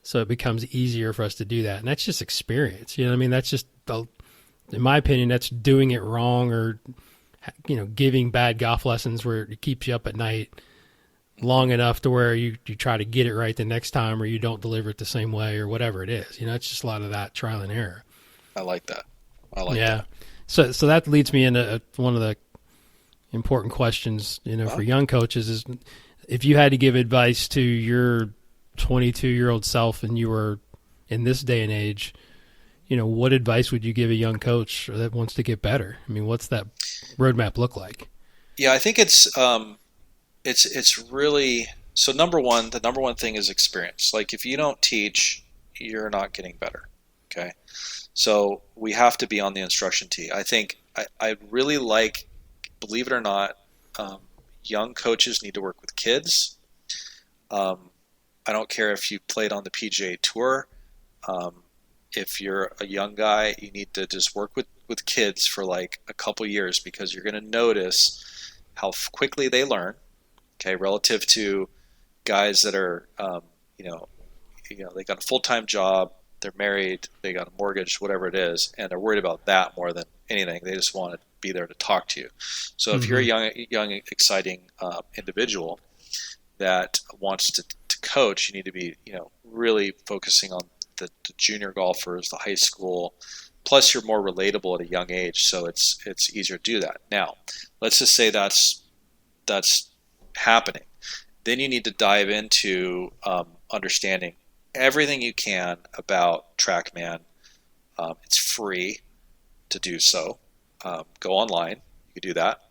So it becomes easier for us to do that. And that's just experience. That's just, in my opinion, that's doing it wrong or, giving bad golf lessons where it keeps you up at night long enough to where you try to get it right the next time or you don't deliver it the same way or whatever it is. It's just a lot of that trial and error. I like that. That. So that leads me into one of the important questions, for young coaches is if you had to give advice to your 22-year-old self and you were in this day and age, what advice would you give a young coach that wants to get better? What's that roadmap look like? Yeah, I think it's really, so the number one thing is experience. Like if you don't teach, you're not getting better. Okay. So we have to be on the instruction tee. I think I really like, believe it or not, young coaches need to work with kids. I don't care if you played on the PGA Tour. If you're a young guy, you need to just work with kids for like a couple years because you're going to notice how quickly they learn. Okay, relative to guys that are, they got a full-time job, they're married, they got a mortgage, whatever it is, and they're worried about that more than anything. They just want to be there to talk to you. So if you're a young exciting individual that wants to coach, you need to be really focusing on the junior golfers, the high school. Plus, you're more relatable at a young age, so it's easier to do that. Now, let's just say that's happening. Then you need to dive into understanding everything you can about TrackMan. It's free to do so. Go online. You can do that.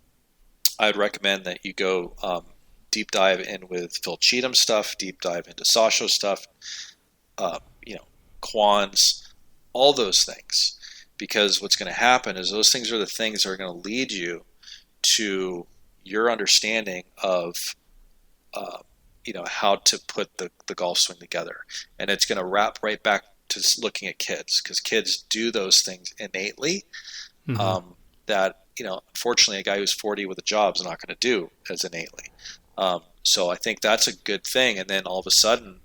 I'd recommend that you go deep dive in with Phil Cheatham stuff, deep dive into Sasho stuff, Quans, all those things. Because what's going to happen is those things are the things that are going to lead you to your understanding of how to put the golf swing together. And it's going to wrap right back to looking at kids, because kids do those things innately that, unfortunately, a guy who's 40 with a job is not going to do as innately. So I think that's a good thing. And then all of a sudden,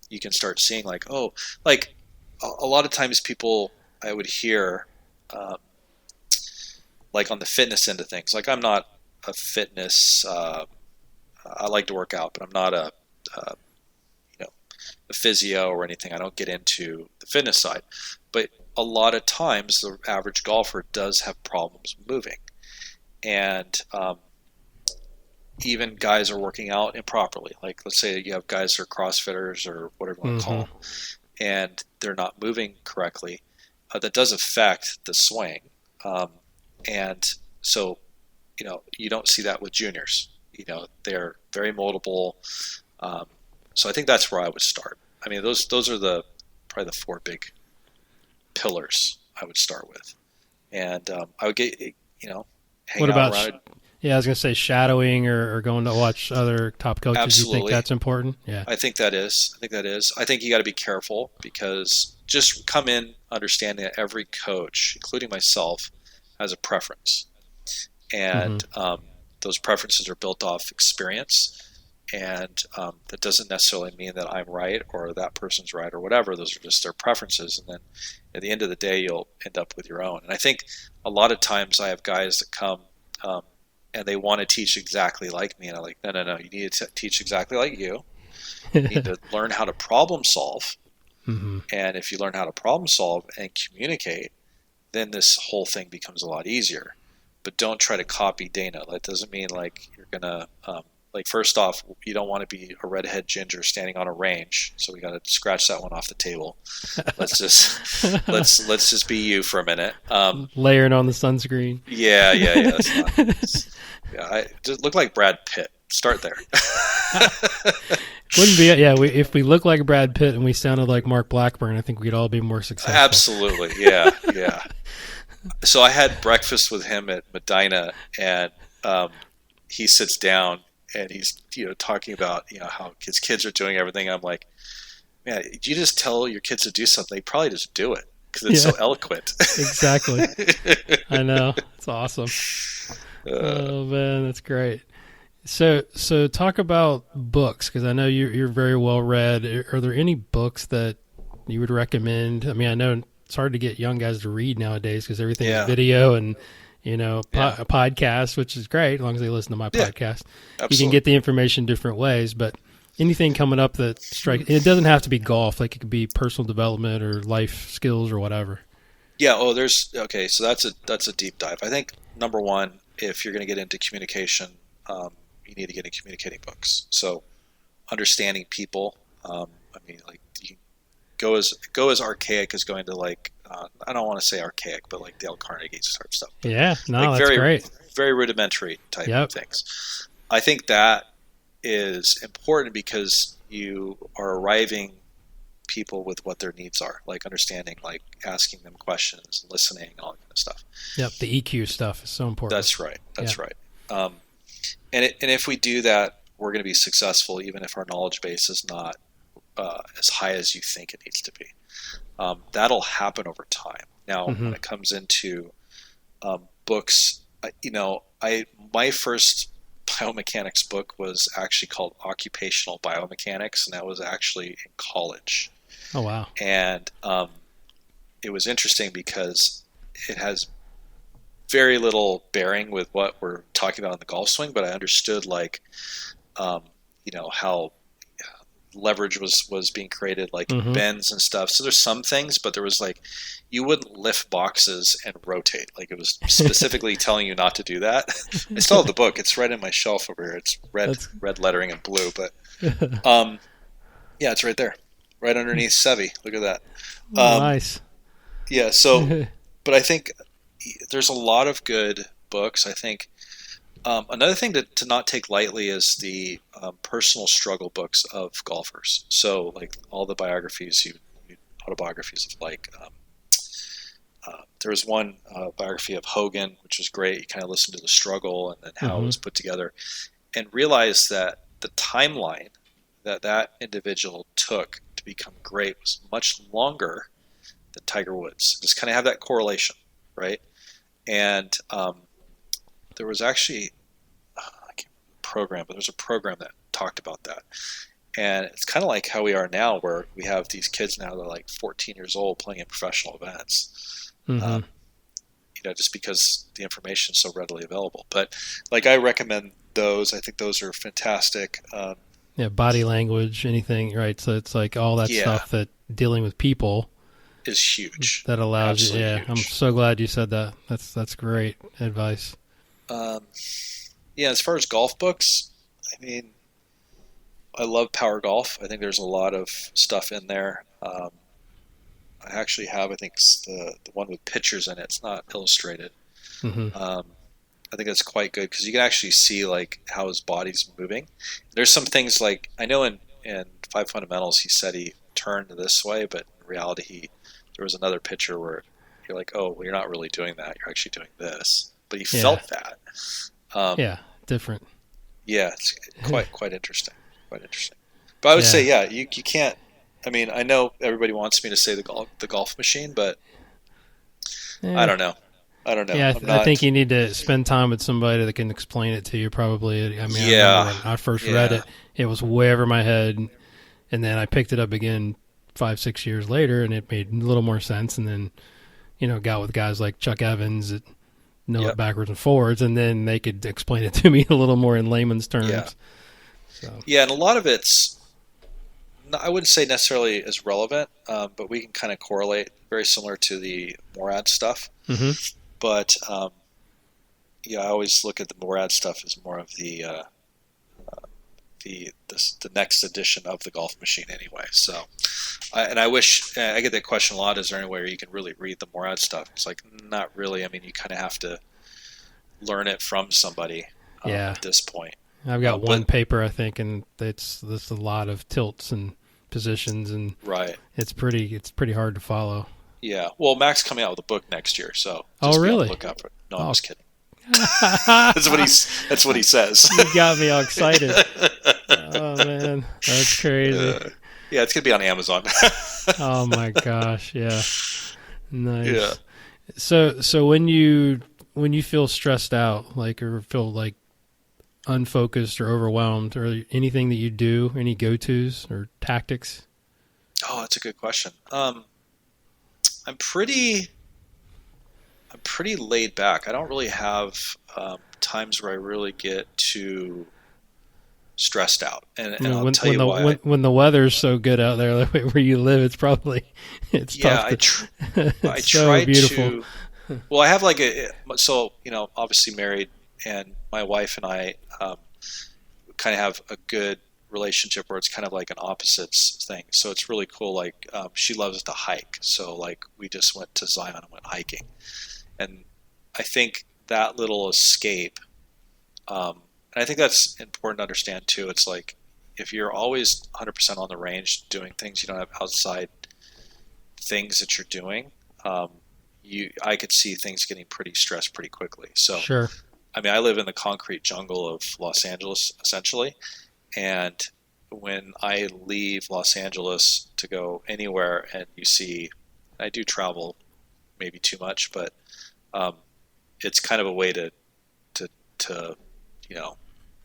you can start seeing a lot of times people I would hear, like on the fitness end of things, like I'm not a fitness, I like to work out, but I'm not a physio or anything. I don't get into the fitness side, but a lot of times the average golfer does have problems moving, and even guys are working out improperly. Like let's say you have guys that are CrossFitters or whatever you want to call them, and they're not moving correctly. That does affect the swing, and so you don't see that with juniors. They're very moldable. So I think that's where I would start. I mean, those are probably the four big pillars I would start with, and I would get hang what out about around. I was going to say shadowing or going to watch other top coaches. Absolutely. You think that's important? Yeah, I think that is. I think you got to be careful, because just come in understanding that every coach, including myself, has a preference, and those preferences are built off experience. And that doesn't necessarily mean that I'm right or that person's right or whatever. Those are just their preferences. And then at the end of the day, you'll end up with your own. And I think a lot of times I have guys that come and they want to teach exactly like me. And I'm like, no. You need to teach exactly like you. You need to learn how to problem solve. And if you learn how to problem solve and communicate, then this whole thing becomes a lot easier. But don't try to copy Dana. That doesn't mean like you're going to first off, you don't want to be a redhead ginger standing on a range, so we got to scratch that one off the table. Let's just be you for a minute. Layering on the sunscreen. Yeah. I just look like Brad Pitt. Start there. Wouldn't be if we look like Brad Pitt and we sounded like Mark Blackburn, I think we'd all be more successful. Absolutely, yeah. So I had breakfast with him at Medina, and he sits down. And he's, talking about, how his kids are doing everything. I'm like, man, you just tell your kids to do something, they probably just do it because it's so eloquent. Exactly. I know. It's awesome. Oh man, that's great. So talk about books, because I know you're very well read. Are there any books that you would recommend? I mean, I know it's hard to get young guys to read nowadays because everything is video and a podcast, which is great as long as they listen to my podcast. Absolutely. You can get the information different ways, but anything coming up that strikes, it doesn't have to be golf. Like it could be personal development or life skills or whatever. Yeah. Oh, so that's a deep dive. I think number one, if you're going to get into communication, you need to get into communicating books. So understanding people. You go as archaic as going to I don't want to say archaic, but like Dale Carnegie sort of stuff. Yeah, no, that's great. Very rudimentary type of things. I think that is important because you are arriving people with what their needs are, like understanding, like asking them questions, listening, all that kind of stuff. Yep, the EQ stuff is so important. That's right. And if we do that, we're going to be successful, even if our knowledge base is not as high as you think it needs to be. That'll happen over time. Now, when it comes into books, my first biomechanics book was actually called Occupational Biomechanics, and that was actually in college. Oh, wow. And it was interesting because it has very little bearing with what we're talking about on the golf swing, but I understood how leverage was being created, like bends and stuff. So there's some things, but there was you wouldn't lift boxes and rotate. Like, it was specifically telling you not to do that. I still have the book. It's right in my shelf over here. It's red lettering and blue, but yeah, it's right there, right underneath Sevi. Look at that. Nice. Yeah. So, but I think there's a lot of good books. I think another thing to not take lightly is the personal struggle books of golfers. So, like, all the biographies, autobiographies of there was one biography of Hogan, which was great. You kind of listen to the struggle and then how it was put together, and realize that the timeline that individual took to become great was much longer than Tiger Woods. Just kind of have that correlation, right? And there was actually there was a program that talked about that. And it's kind of like how we are now, where we have these kids now that are like 14 years old playing in professional events. Just because the information is so readily available. But I recommend those. I think those are fantastic. Body language, anything, right? So it's like all that stuff that dealing with people is huge. That allows Absolutely you. Yeah, huge. I'm so glad you said that. That's great advice. As far as golf books, I mean, I love Power Golf. I think there's a lot of stuff in there. I actually have, I think, the one with pictures in it. It's not illustrated. I think that's quite good because you can actually see how his body's moving. There's some things I know in Five Fundamentals he said he turned this way, but in reality there was another picture where you're like, oh, well, you're not really doing that. You're actually doing this. But he felt that. Different. Yeah, it's quite interesting. Quite interesting. But I would say, you can't. I mean, I know everybody wants me to say the golf machine, but I don't know. Yeah, I think you need to spend time with somebody that can explain it to you. Probably. I mean, I remember when I first read it, it was way over my head, and then I picked it up again 5-6 years later, and it made a little more sense. And then, got with guys like Chuck Evans that know it backwards and forwards, and then they could explain it to me a little more in layman's terms. Yeah. So. Yeah, and a lot of it's, I wouldn't say necessarily as relevant, but we can kind of correlate, very similar to the Morad stuff. But I always look at the Morad stuff as more of the next edition of the golf machine anyway. So, I wish, I get that question a lot, is there any way you can really read the Morad stuff? It's not really. I mean, you kind of have to learn it from somebody at this point. I've got one paper, I think, and there's a lot of tilts and positions, and it's pretty hard to follow. Yeah. Well, Mac's coming out with a book next year, so just be on the lookout for it. No, I'm just kidding. That's what he says. You got me all excited. Oh man, that's crazy. Yeah, it's gonna be on Amazon. Oh my gosh, yeah, nice. Yeah. So when you feel stressed out, or feel unfocused or overwhelmed, or anything that you do, any go-tos or tactics? Oh, that's a good question. I'm pretty laid back. I don't really have times where I really get too stressed out, and I'll tell you why. When the weather's so good out there, where you live, it's tough. I try so beautiful. Well, I have obviously married, and my wife and I kind of have a good relationship where it's kind of like an opposites thing. So it's really cool. She loves to hike. So we just went to Zion and went hiking. And I think that little escape, and I think that's important to understand too. It's if you're always 100% on the range doing things, you don't have outside things that you're doing. I could see things getting pretty stressed pretty quickly. So, sure. I mean, I live in the concrete jungle of Los Angeles, essentially. And when I leave Los Angeles to go anywhere, and I do travel maybe too much, but it's kind of a way to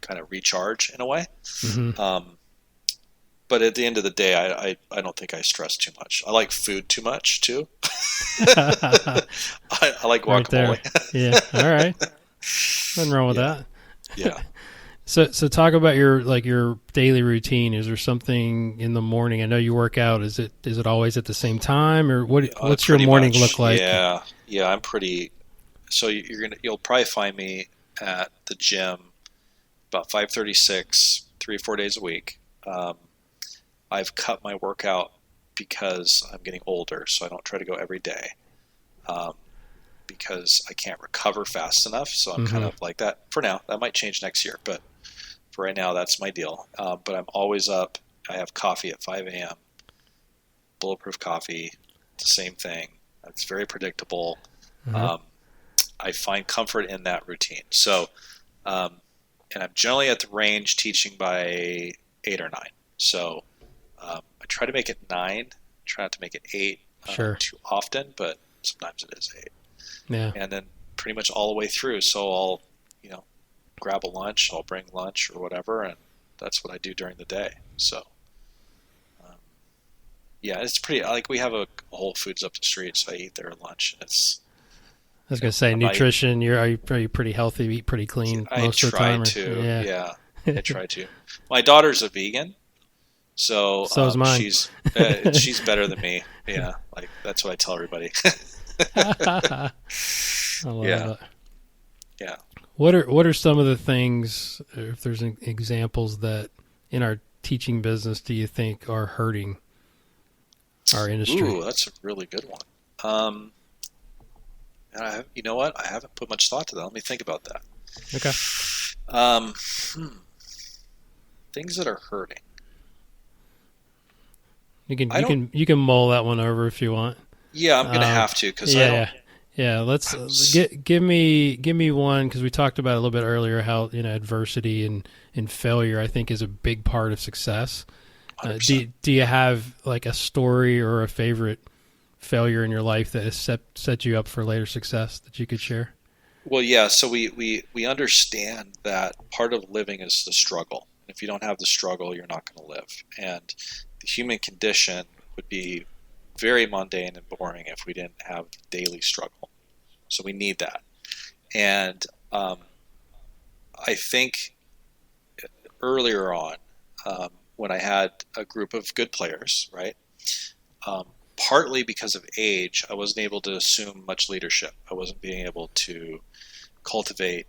kind of recharge in a way. Mm-hmm. But at the end of the day, I don't think I stress too much. I like food too much too. I like guacamole. Right there. Yeah. All right. Nothing wrong with that. Yeah. So talk about your daily routine. Is there something in the morning? I know you work out. Is it always at the same time, or what's your morning look like? Yeah. I'm pretty. So you'll probably find me at the gym about 5:36, 3 or 4 days a week. I've cut my workout because I'm getting older, so I don't try to go every day because I can't recover fast enough. So I'm kind of like that for now. That might change next year, but for right now, that's my deal. But I'm always up. I have coffee at 5 a.m. Bulletproof coffee, the same thing. It's very predictable. I find comfort in that routine. So, and I'm generally at the range teaching by 8 or 9. So I try to make it 9. Try not to make it 8 too often, but sometimes it is 8. Yeah. And then pretty much all the way through. So I'll, grab a lunch. I'll bring lunch or whatever, and that's what I do during the day. So, it's pretty. Like we have a Whole Foods up the street, so I eat there at lunch. I was gonna say nutrition. Are you pretty healthy? Eat pretty clean most of the time. Yeah, I try to. My daughter's a vegan, so is mine. She's better than me. Yeah, like that's what I tell everybody. I love it. Yeah. What are some of the things, if there's examples that in our teaching business do you think are hurting our industry? Ooh, that's a really good one. And you know what? I haven't put much thought to that. Let me think about that. Okay. Things that are hurting. You can mull that one over if you want. Yeah, I'm gonna have to because let's give me one, because we talked about a little bit earlier how adversity and failure I think is a big part of success. Do you have like a story or a favorite failure in your life that has set you up for later success that you could share? Well, yeah. So we understand that part of living is the struggle. If you don't have the struggle, you're not going to live. And the human condition would be very mundane and boring if we didn't have daily struggle. So we need that. And I think earlier on, when I had a group of good players, right, partly because of age, I wasn't able to assume much leadership. I wasn't being able to cultivate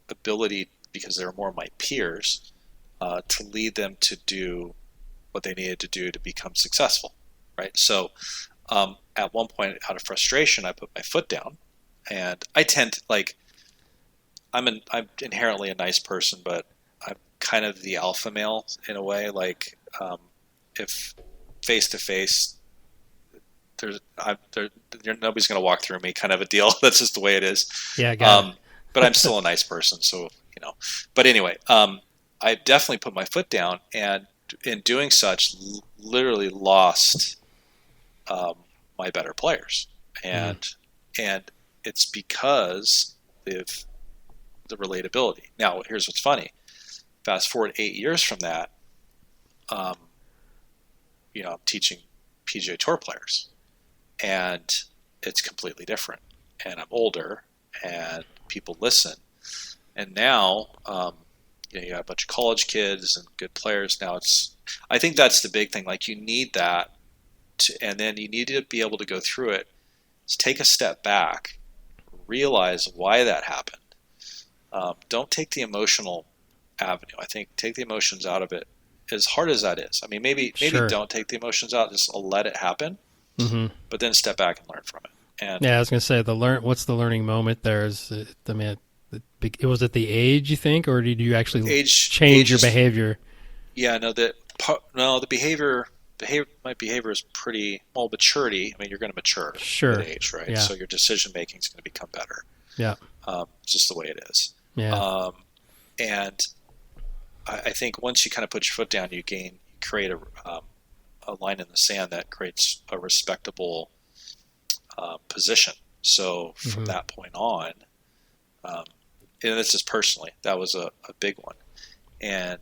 ability, because they were more my peers, to lead them to do what they needed to do to become successful. Right. So at one point, out of frustration, I put my foot down, and I tend to I'm inherently a nice person, but I'm kind of the alpha male in a way. Like if face to face, nobody's going to walk through me, kind of a deal. That's just the way it is. Yeah, I got it. But I'm still a nice person, so But anyway, I definitely put my foot down, and in doing such, literally lost my better players, and it's because of the relatability. Now, here's what's funny. Fast forward 8 years from that, I'm teaching PGA Tour players, and it's completely different. And I'm older, and people listen. And now, you got a bunch of college kids and good players. Now I think that's the big thing. Like, you need that, and then you need to be able to go through it. Take a step back, realize why that happened. Don't take the emotional avenue. I think take the emotions out of it, as hard as that is. I mean, maybe Sure. Don't take the emotions out. Just let it happen, but then step back and learn from it. And I was going to say what's the learning moment there? Is was it the age, you think, or did you actually change your behavior? Yeah, the behavior. My behavior is pretty maturity. I mean, you're going to mature with age, right? Yeah. So your decision making is going to become better. Yeah, it's just the way it is. Yeah, and I think once you kind of put your foot down, you create a line in the sand that creates a respectable position. So from that point on, and this is personally, that was a big one. And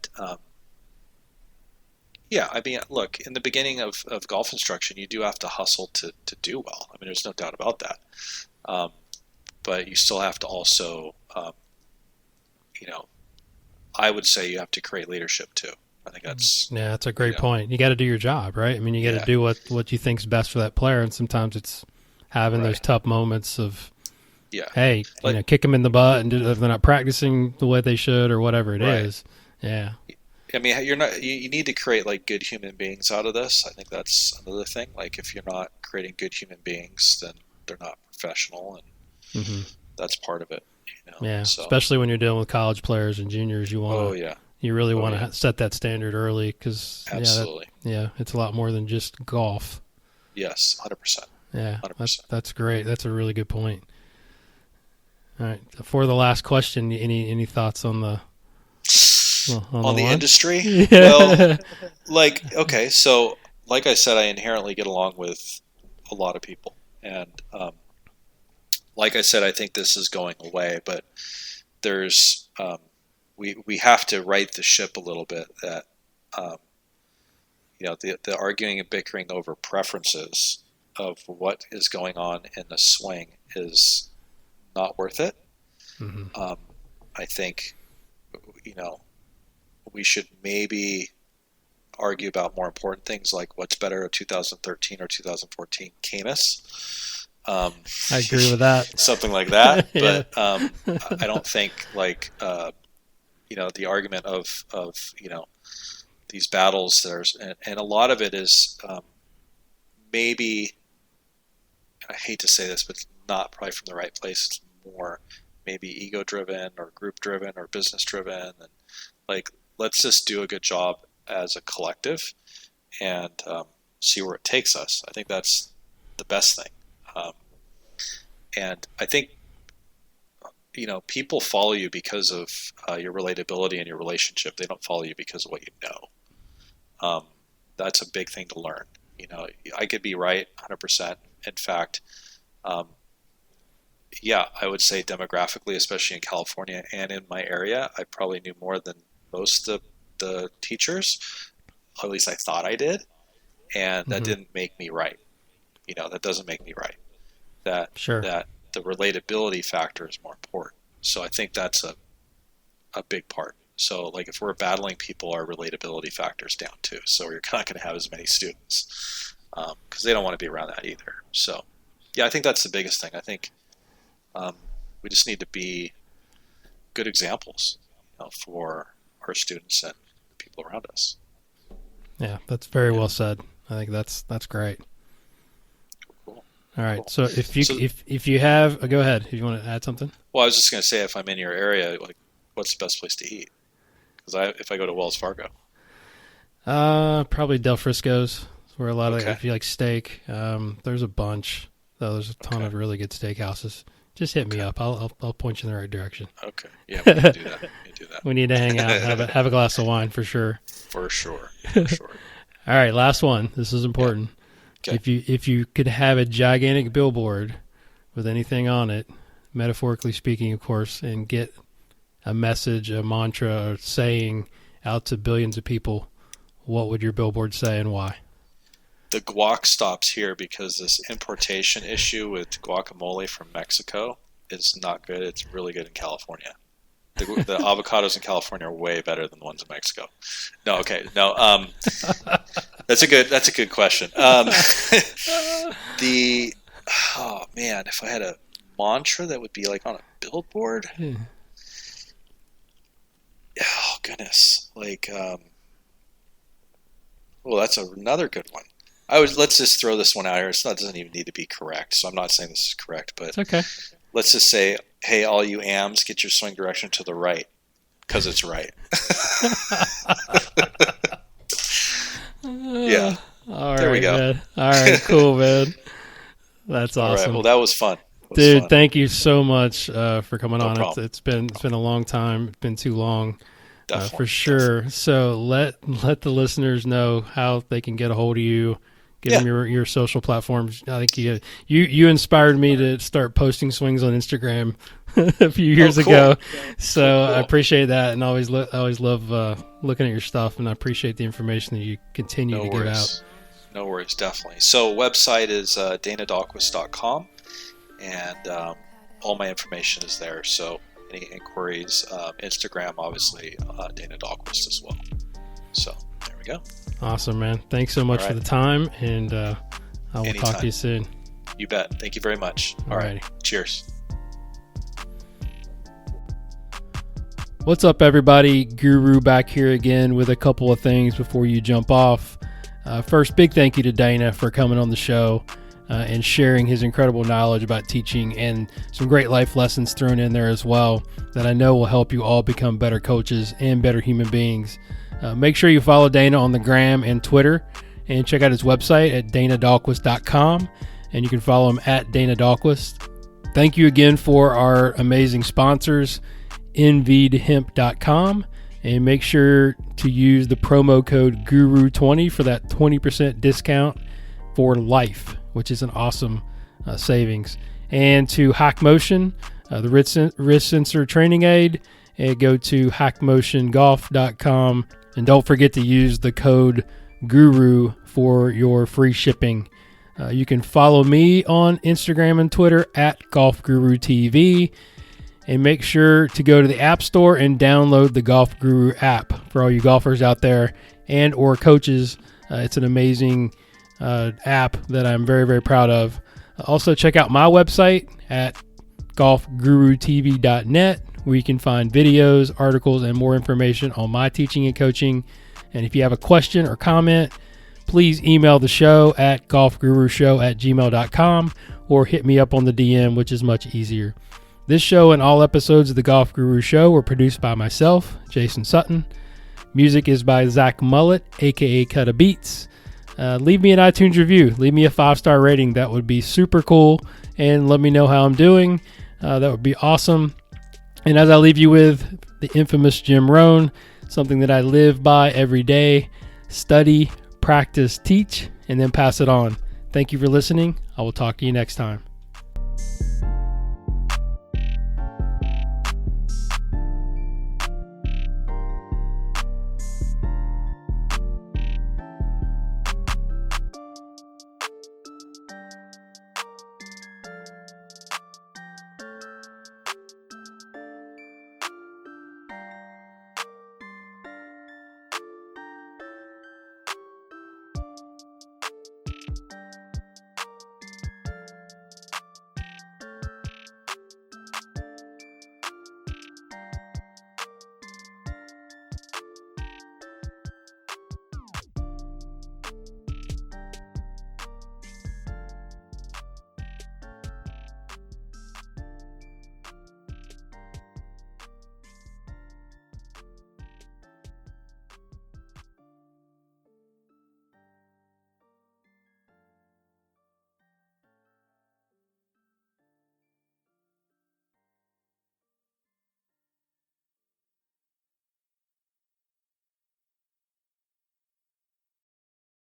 yeah, I mean, look, in the beginning of golf instruction, you do have to hustle to do well. I mean, there's no doubt about that. But you still have to also, I would say you have to create leadership too. I think that's a great point. You got to do your job, right? I mean, you got to do what you think's best for that player, and sometimes it's having those tough moments of, hey, kick them in the butt, and if they're not practicing the way they should or whatever it is. Yeah. I mean, you need to create like good human beings out of this. I think that's another thing. Like if you're not creating good human beings, then they're not professional, and that's part of it. Yeah, so, especially when you're dealing with college players and juniors, you really want to set that standard early because absolutely, it's a lot more than just golf. Yes, 100%. Yeah, 100%. That's great. That's a really good point. All right, for the last question, any thoughts on the industry? Well, okay, so like I said, I inherently get along with a lot of people, and like I said, I think this is going away, but there's we have to right the ship a little bit. That the arguing and bickering over preferences of what is going on in the swing is not worth it. I think we should maybe argue about more important things like what's better, a 2013 or 2014 Camus. I agree with that. Something like that. But I don't think the argument of these battles, and a lot of it is maybe, I hate to say this, but it's not probably from the right place. It's more maybe ego driven or group driven or business driven, and let's just do a good job as a collective and see where it takes us. I think that's the best thing. And I think, people follow you because of your relatability and your relationship. They don't follow you because of what you know. That's a big thing to learn. I could be right 100%. In fact, I would say demographically, especially in California and in my area, I probably knew more than most of the teachers. At least I thought I did. And that didn't make me right. That doesn't make me right. That the relatability factor is more important. So I think that's a big part. So if we're battling people, our relatability factor is down too. So you're not going to have as many students because they don't want to be around that either. So I think that's the biggest thing. I think we just need to be good examples for our students and the people around us. Yeah, that's very well said. I think that's great. All right. Cool. So if you have, go ahead. If you want to add something. Well, I was just going to say, if I'm in your area, what's the best place to eat? Because if I go to Wells Fargo, probably Del Frisco's. Where a lot of if you like steak, there's a bunch. So there's a ton of really good steakhouses. Just hit me up. I'll point you in the right direction. Okay. Yeah, we can do that. We need to hang out and have a glass of wine for sure. For sure. All right, last one. This is important. Yeah. Okay. If you could have a gigantic billboard with anything on it, metaphorically speaking, of course, and get a message, a mantra, or saying out to billions of people, what would your billboard say and why? The guac stops here because this importation issue with guacamole from Mexico is not good. It's really good in California. The avocados in California are way better than the ones in Mexico. No, okay, no. That's a good question. If I had a mantra that would be on a billboard, oh goodness, that's another good one. Let's just throw this one out here. It doesn't even need to be correct, so I'm not saying this is correct, but it's okay. Let's just say, hey, all you AMs, get your swing direction to the right, because it's right. Yeah. All there right, we go. Man. All right, cool, man. That's awesome. All right, well, that was fun. Dude, thank you so much for coming on. Problem. It's been a long time. It's been too long, for sure. Definitely. So let the listeners know how they can get a hold of you. Give them your social platforms. I think you inspired me to start posting swings on Instagram. a few years cool. ago. So Cool. I appreciate that, and I always love looking at your stuff, and I appreciate the information that you continue to give out. No worries, definitely. So website is danadahlquist.com, and all my information is there. So any inquiries, Instagram, obviously, Dana Dahlquist as well. So there we go. Awesome, man. Thanks so much All for right. the time, and I will Anytime. talk to you soon. You bet. Thank you very much. All right. Cheers. What's up, everybody? Guru back here again with a couple of things before you jump off. First, big thank you to Dana for coming on the show and sharing his incredible knowledge about teaching and some great life lessons thrown in there as well that I know will help you all become better coaches and better human beings. Make sure you follow Dana on the gram and Twitter, and check out his website at danadahlquist.com, and you can follow him at Dana Dahlquist. Thank you again for our amazing sponsors, nvidhemp.com, and make sure to use the promo code GURU20 for that 20% discount for life, which is an awesome savings. And to Hack Motion, the wrist sensor training aid, and go to hackmotiongolf.com, and don't forget to use the code GURU for your free shipping. You can follow me on Instagram and Twitter at GolfGuruTV. And make sure to go to the App Store and download the Golf Guru app for all you golfers out there and or coaches. It's an amazing app that I'm very, very proud of. Also, check out my website at golfgurutv.net, where you can find videos, articles, and more information on my teaching and coaching. And if you have a question or comment, please email the show at golfgurushow@gmail.com or hit me up on the DM, which is much easier. This show and all episodes of the Golf Guru Show were produced by myself, Jason Sutton. Music is by Zach Mullet, aka Cutta Beats. Leave me an iTunes review. Leave me a 5-star rating. That would be super cool. And let me know how I'm doing. That would be awesome. And as I leave you with the infamous Jim Rohn, something that I live by every day: study, practice, teach, and then pass it on. Thank you for listening. I will talk to you next time.